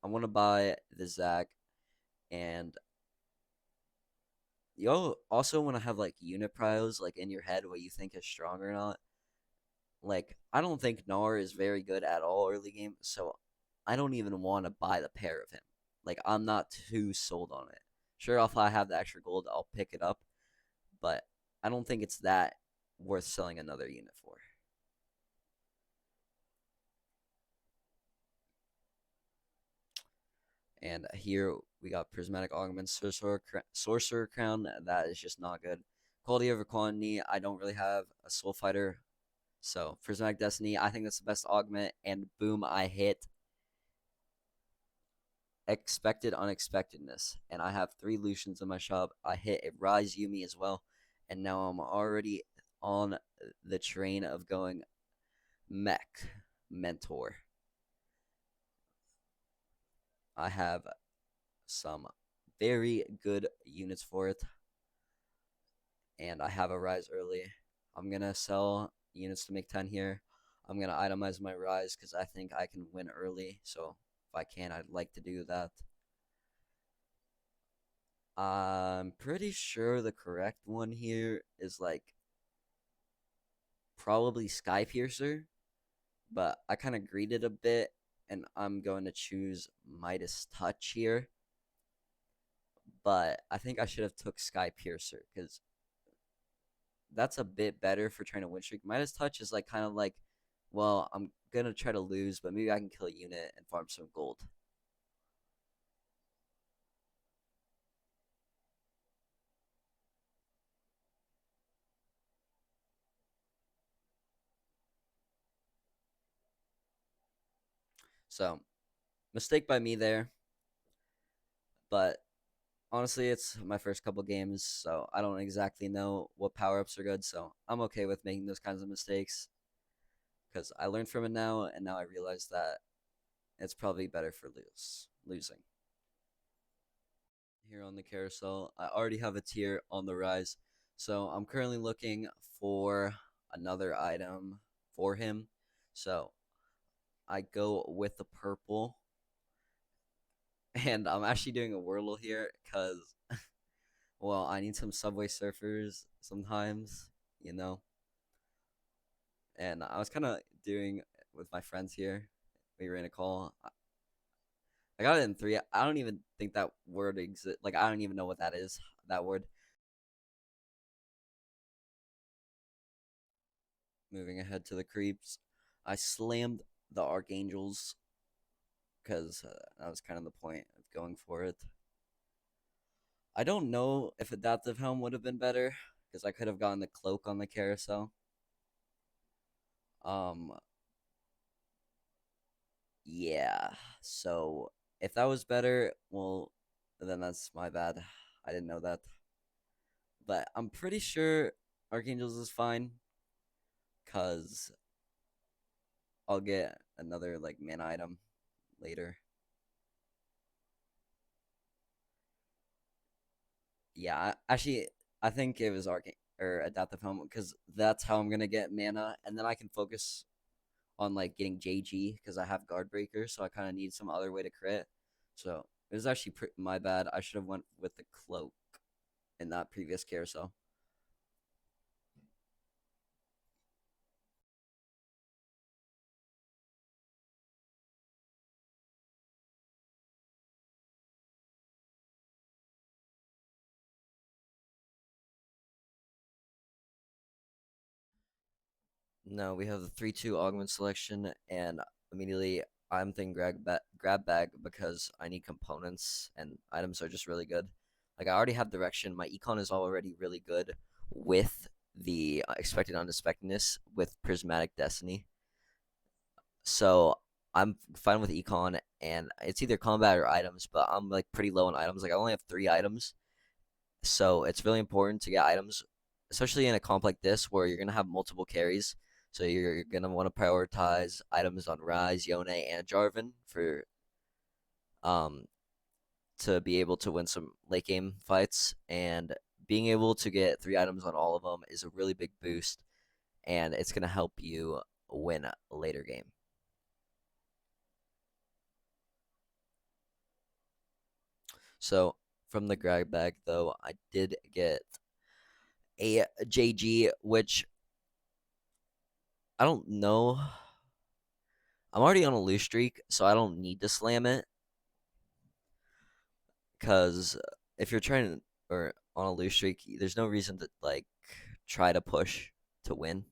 I want to buy the Zac, and you also want to have like unit prios like in your head what you think is strong or not. Like I don't think Gnar is very good at all early game, so I don't even want to buy the pair of him. Like I'm not too sold on it. Sure, if I have the extra gold, I'll pick it up, but I don't think it's that worth selling another unit for. And here we got Prismatic Augment, Sorcerer Crown. That is just not good. Quality over quantity. I don't really have a Soul Fighter. So, Prismatic Destiny, I think that's the best augment. And boom, I hit Expected Unexpectedness. And I have 3 Lucians in my shop. I hit a Rise Yumi as well. And now I'm already on the train of going Mech Mentor. I have some very good units for it. And I have a Rise early. I'm going to sell units to make 10 here. I'm going to itemize my Rise because I think I can win early. So if I can, I'd like to do that. I'm pretty sure the correct one here is like probably Sky Piercer, but I kind of greeded a bit and I'm going to choose Midas Touch here. But I think I should have took Sky Piercer because that's a bit better for trying to win streak. Midas Touch is like kind of like, well, I'm gonna try to lose, but maybe I can kill a unit and farm some gold. So, mistake by me there, but honestly, it's my first couple games, so I don't exactly know what power ups are good. So I'm okay with making those kinds of mistakes because I learned from it now, and now I realize that it's probably better for losing. Here on the carousel, I already have a tier on the Rise, so I'm currently looking for another item for him. So I go with the purple, and I'm actually doing a Wordle here because, well, I need some Subway Surfers sometimes, you know. And I was kind of doing with my friends here. We were in a call. I got it in 3. I don't even think that word exists. Like, I don't even know what that is, that word. Moving ahead to the creeps. I slammed the Archangels because that was kind of the point of going for it. I don't know if Adaptive Helm would have been better because I could have gotten the cloak on the carousel. Um, yeah. So if that was better, well, then that's my bad. I didn't know that. But I'm pretty sure Archangels is fine because I'll get another like mana item later. Yeah, actually, I think it was Arcane or Adaptive Helm because that's how I'm gonna get mana, and then I can focus on like getting JG because I have Guard Breaker, so I kind of need some other way to crit. So it was actually my bad. I should have went with the cloak in that previous carousel. No, we have the 3-2 augment selection, and immediately I'm thinking grab bag because I need components and items are just really good. Like I already have direction. My econ is already really good with the expected unexpectedness with Prismatic Destiny. So I'm fine with econ, and it's either combat or items, but I'm like pretty low on items. Like I only have 3 items, so it's really important to get items, especially in a comp like this where you're gonna have multiple carries. So you're gonna want to prioritize items on Rise, Yone, and Jarvan for um to be able to win some late game fights. And being able to get 3 items on all of them is a really big boost, and it's gonna help you win a later game. So from the grab bag though, I did get a JG, which I don't know. I'm already on a lose streak, so I don't need to slam it. Because if you're trying to, or on a lose streak, there's no reason to like try to push to win.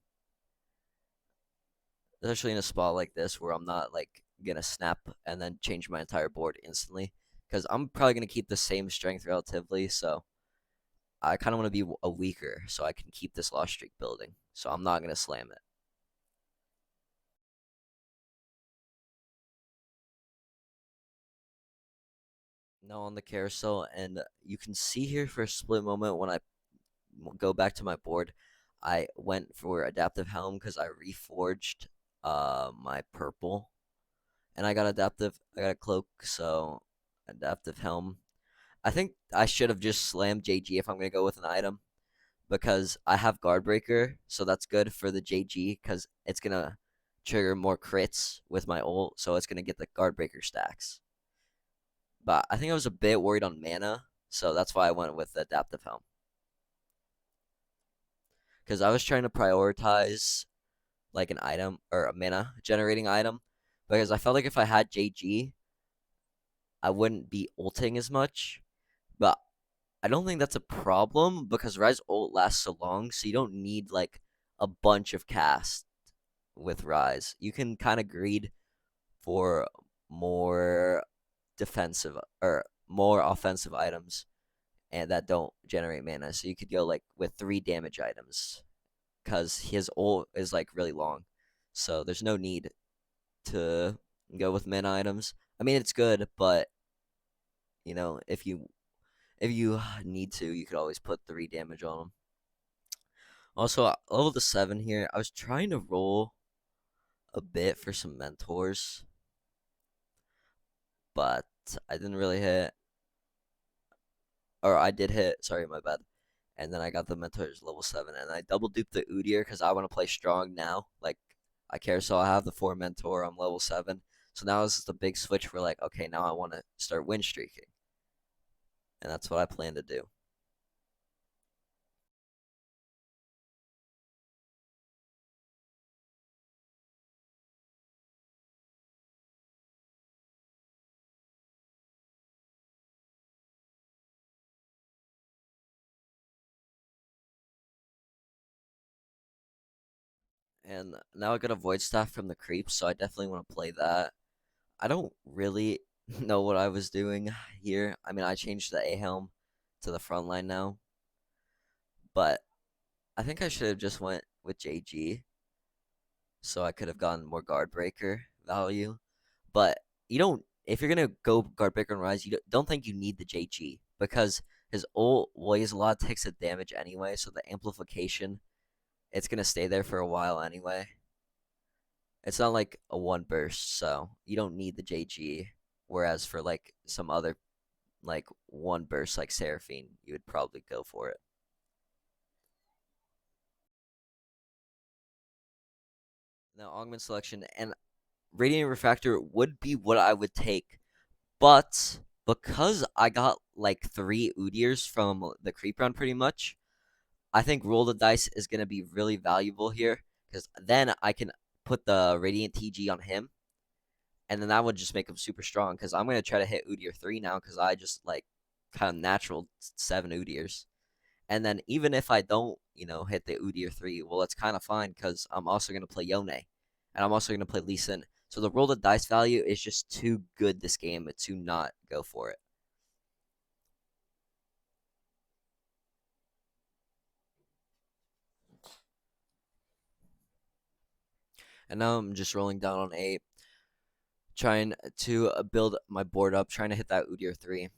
Especially in a spot like this where I'm not like gonna snap and then change my entire board instantly. because I'm probably gonna keep the same strength relatively. So I kind of want to be a weaker so I can keep this loss streak building. So I'm not gonna slam it. Now on the carousel, and you can see here for a split moment when I go back to my board, I went for adaptive helm because I reforged my purple, and I got adaptive. I got a cloak, so adaptive helm. I think I should have just slammed JG if I'm gonna go with an item because I have guard breaker, so that's good for the JG because it's gonna trigger more crits with my ult, so it's gonna get the guard breaker stacks. But I think I was a bit worried on mana, so that's why I went with the adaptive helm. Because I was trying to prioritize like an item or a mana generating item because I felt like if I had JG, I wouldn't be ulting as much. But I don't think that's a problem because Rise ult lasts so long, so you don't need like a bunch of cast with Rise. You can kind of greed for more defensive or more offensive items and that don't generate mana. So you could go like with 3 damage items because his ult is like really long. So there's no need to go with mana items. I mean it's good, but if you need to, you could always put 3 damage on them. Also, level to 7 here. I was trying to roll a bit for some mentors, but I didn't really hit. Or I did hit. Sorry, my bad. And then I got the mentors level 7, and I double duped the Udyr because I want to play strong now. Like I care, so I have the 4 mentor. I'm level 7, so now this is the big switch for like, okay, now I want to start win streaking, and that's what I plan to do. And now I got a void staff from the creeps, so I definitely want to play that. I don't really know what I was doing here. I mean, I changed the A helm to the front line now, but I think I should have just went with JG, so I could have gotten more guard breaker value. But you don't. If you're gonna go guard breaker and rise, you don't think you need the JG because his ult weighs a lot of ticks of damage anyway, so the amplification it's gonna stay there for a while anyway. It's not like a one burst, so you don't need the JG. Whereas for like some other like one burst like Seraphine, you would probably go for it. Now augment selection and Radiant Refractor would be what I would take, but because I got like 3 Udyrs from the creep round pretty much, I think roll the dice is gonna be really valuable here because then I can put the Radiant TG on him, and then that would just make him super strong. Because I'm gonna try to hit Udyr 3 now because I just like kind of natural 7 Udyrs, and then even if I don't, hit the Udyr 3, well, it's kind of fine because I'm also gonna play Yone, and I'm also gonna play Lee Sin. So the roll the dice value is just too good this game to not go for it. And now I'm just rolling down on 8, trying to build my board up, trying to hit that Udyr 3.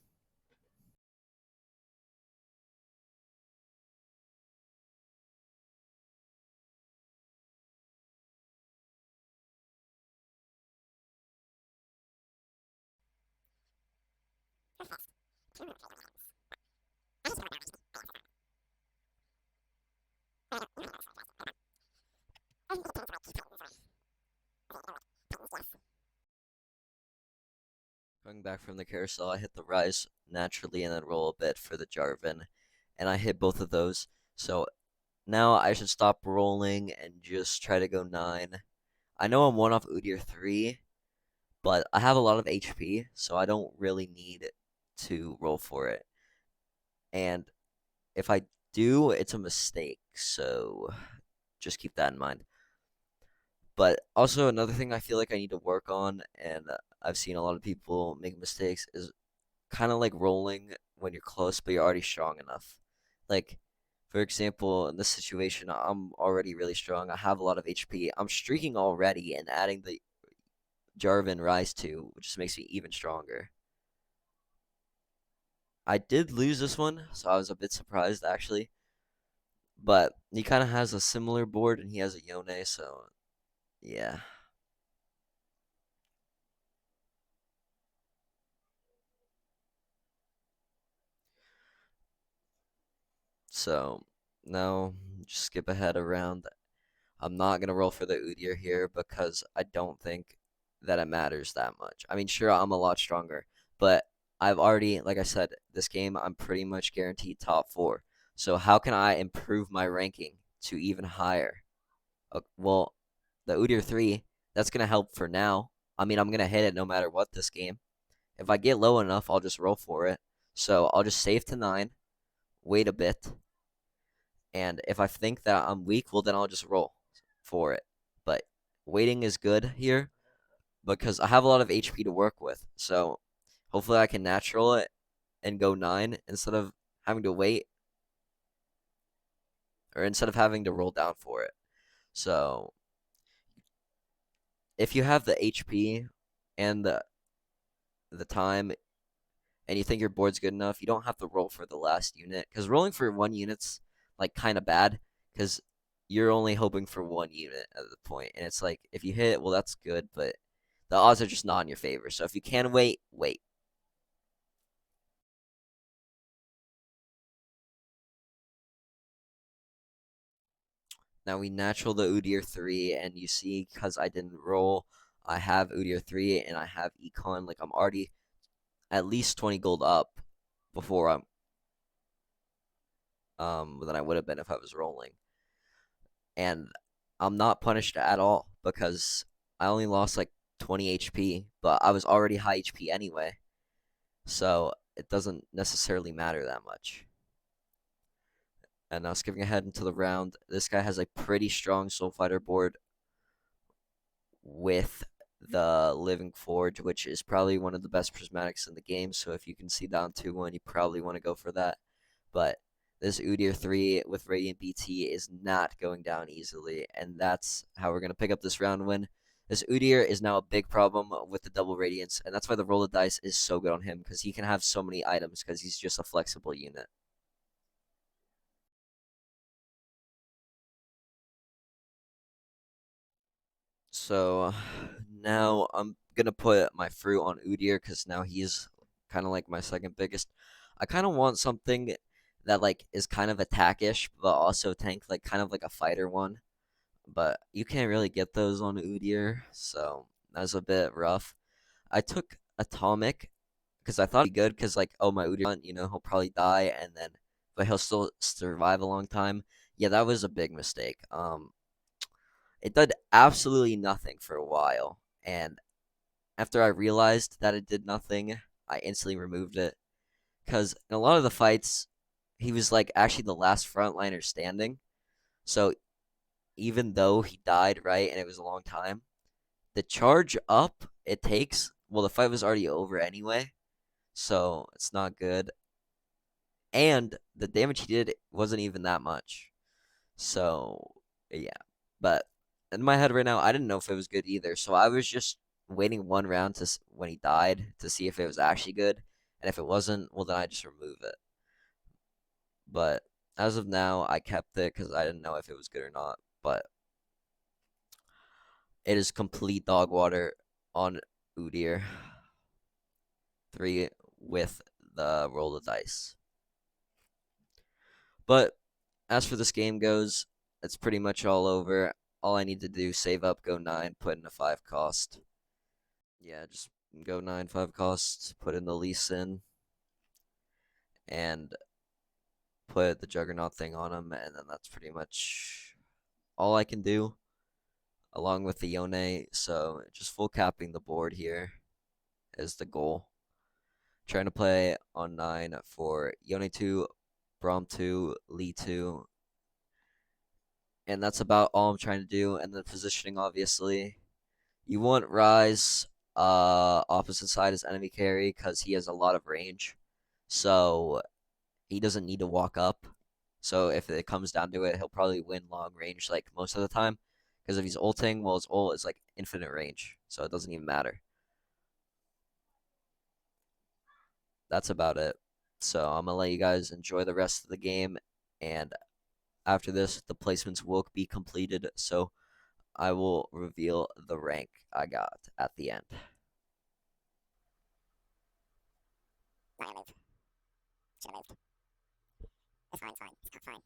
Coming back from the carousel, I hit the rise naturally and then roll a bit for the Jarvan, and I hit both of those. So now I should stop rolling and just try to go 9. I know I'm 1 off Udyr 3, but I have a lot of HP, so I don't really need to roll for it. And if I do, it's a mistake, so just keep that in mind. But also another thing I feel like I need to work on, and I've seen a lot of people make mistakes, is kind of like rolling when you're close, but you're already strong enough. Like, for example, in this situation, I'm already really strong. I have a lot of HP. I'm streaking already, and adding the Jarvan Rise 2, which just makes me even stronger. I did lose this one, so I was a bit surprised actually. But he kind of has a similar board, and he has a Yone, so yeah. So now just skip ahead around. I'm not gonna roll for the Udyr here because I don't think that it matters that much. I mean, sure, I'm a lot stronger, but I've already, like I said, this game I'm pretty much guaranteed top 4. So how can I improve my ranking to even higher? Well, the Udyr 3, that's gonna help for now. I mean, I'm gonna hit it no matter what this game. If I get low enough, I'll just roll for it. So I'll just save to 9, wait a bit, and if I think that I'm weak, well, then I'll just roll for it. But waiting is good here because I have a lot of HP to work with. So hopefully I can natural it and go 9 instead of having to wait or instead of having to roll down for it. So if you have the HP and the time and you think your board's good enough, you don't have to roll for the last unit because rolling for one unit's like kind of bad because you're only hoping for one unit at the point, and it's like if you hit, well, that's good, but the odds are just not in your favor. So if you can wait, wait. Now we natural the Udyr 3, and you see, because I didn't roll, I have Udyr 3 and I have Econ. Like, I'm already at least 20 gold up before I'm than I would have been if I was rolling. And I'm not punished at all because I only lost like 20 HP, but I was already high HP anyway. So it doesn't necessarily matter that much. And now skipping ahead into the round, this guy has a pretty strong Soul Fighter board with the Living Forge, which is probably one of the best prismatics in the game. So if you can see down 2-1, you probably want to go for that. But this Udyr 3 with Radiant BT is not going down easily, and that's how we're going to pick up this round win. This Udyr is now a big problem with the double Radiance, and that's why the roll of dice is so good on him, because he can have so many items, because he's just a flexible unit. So now I'm gonna put my fruit on Udyr because now he's kind of like my second biggest. I kind of want something that like is kind of attackish, but also tank, like kind of like a fighter one. But you can't really get those on Udyr, so that's a bit rough. I took Atomic because I thought it'd be good because like, oh, my Udyr, he'll probably die and then, but he'll still survive a long time. Yeah, that was a big mistake. It did absolutely nothing for a while, and after I realized that it did nothing, I instantly removed it. Because in a lot of the fights, he was like actually the last frontliner standing. So even though he died, right, and it was a long time, the charge up it takes, well, the fight was already over anyway. So it's not good. And the damage he did wasn't even that much. So, yeah. But in my head right now, I didn't know if it was good either. So I was just waiting one round to when he died to see if it was actually good. And if it wasn't, well, then I just remove it. But as of now, I kept it because I didn't know if it was good or not. But it is complete dog water on Udyr 3 with the roll of dice. But as for this game goes, it's pretty much all over. All I need to do, save up, go 9, put in a 5 cost. Yeah, just go 9, 5 cost, put in the Lee Sin, and put the Juggernaut thing on him, and then that's pretty much all I can do, along with the Yone. So just full capping the board here is the goal. Trying to play on 9 for Yone 2, Braum 2, Lee 2, and that's about all I'm trying to do. And then positioning, obviously. You want Rise. opposite side as enemy carry because he has a lot of range. So he doesn't need to walk up. So if it comes down to it, he'll probably win long range like most of the time. Because if he's ulting, well, his ult is like infinite range, so it doesn't even matter. That's about it. So I'm gonna let you guys enjoy the rest of the game, and after this, the placements will be completed. So I will reveal the rank I got at the end. Not gonna move. Should have moved. It's fine, it's fine. It's fine.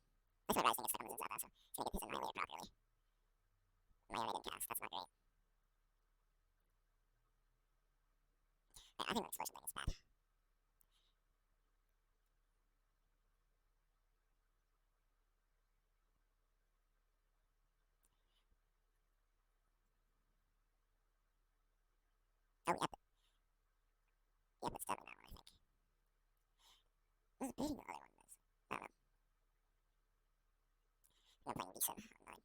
That's what I was thinking. It's stuck on the Zinzao, so it's gonna get his annihilated properly. My only didn't cast. That's not great. Yeah, I think my explosion thing is bad. Oh, yep. Yep, it's dead on that one, I think. It was beating the other one. I don't know. I'm playing Lee Sin online.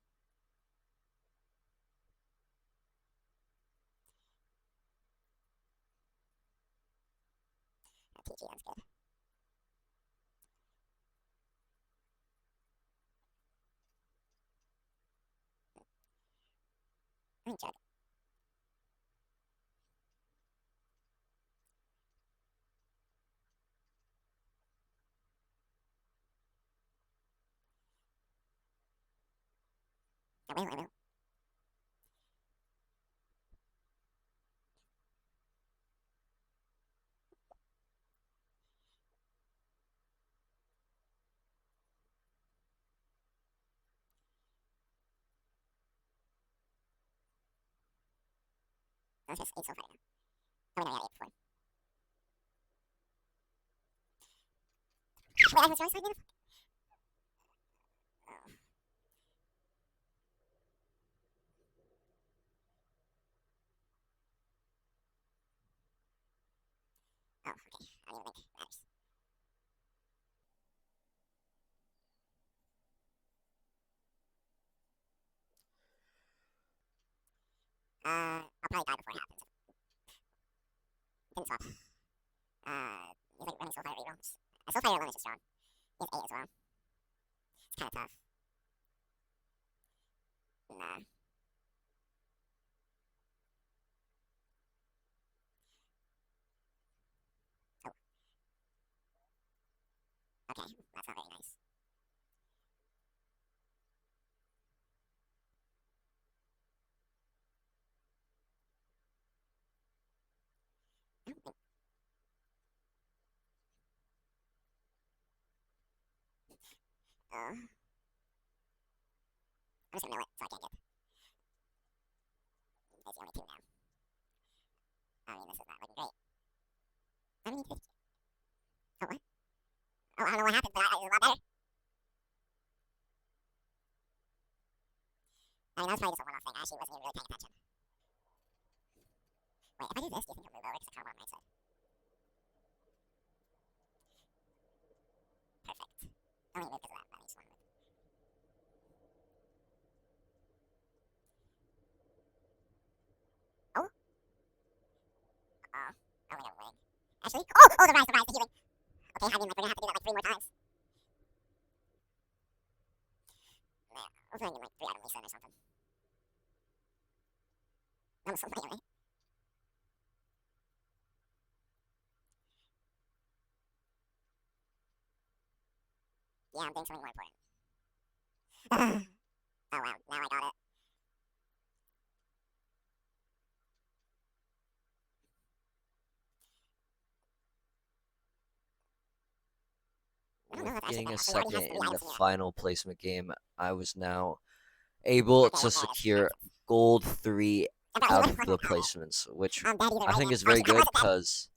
PG, that's good. I think Jug. I will. That's just 8 so far now. Oh, wait, no, yeah, 8 before. Wait, I was always fighting. Oh. Oh, okay. I don't even think it matters. I'll probably die before it happens. Didn't swap. He's like running Soulfire rerolls. Soulfire alone is just strong. He has 8 as well. It's kind of tough. Nah. Oh. Okay, that's not very nice. I don't think. I'm just gonna mill it so I can't get. There's only 2 now. I mean, this is not looking great. I mean, oh, what? Oh, I don't know what happened, but it's a lot better. I mean, that was probably just a one-off thing. I actually wasn't even really paying attention. Wait, if I do this, do you think he'll move over? Because I kind of want him right side. Perfect. I only moved because of that, but I just want to move. Oh? Uh-oh. Oh, we got wing. Actually, oh, the rise, the healing. Okay, I mean, like, we're gonna have to do that like 3 more times. Yeah, we're playing in like 3 item Lee Sin or something. I'm so playing, right? Yeah, I'm doing something more important. Oh wow, now I got it. I don't know if that's actually Getting a better. So he already second has 3 in the items in the final placement game, I was now able Okay, to okay, secure gold 3 I'm probably out even of the placements, which I'm dead either I way, think man. is Oh, very shit, I good wasn't dead. because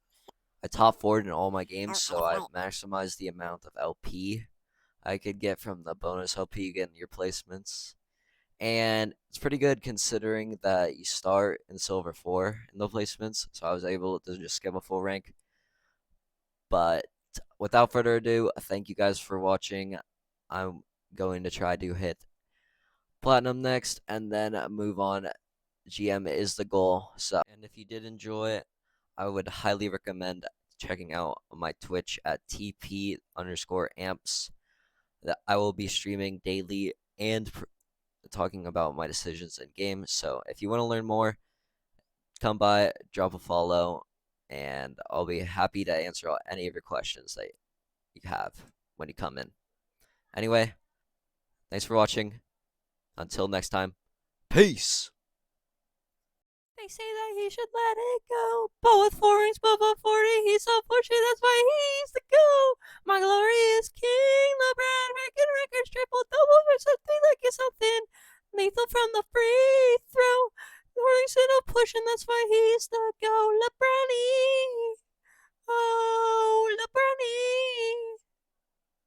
I top 4'd in all my Oh, games, yeah, so I that's right. maximized the amount of LP I could get from the bonus LP you get in your placements. And it's pretty good considering that you start in silver 4 in the placements, so I was able to just skip a full rank. But without further ado, thank you guys for watching. I'm going to try to hit platinum next and then move on GM is the goal. So, and if you did enjoy it, I would highly recommend checking out my Twitch at TP_amps. That I will be streaming daily and talking about my decisions in games. So if you want to learn more, come by, drop a follow, and I'll be happy to answer any of your questions that you have when you come in. Anyway, thanks for watching. Until next time, peace! They say that he should let it go, but with 4 rings above 40, he's so pushy, that's why he's the GOAT. My glorious king, LeBron, breaking records, triple-double for something like it's something lethal from the free throw. 4 rings in a push, and that's why he's the GOAT. LeBron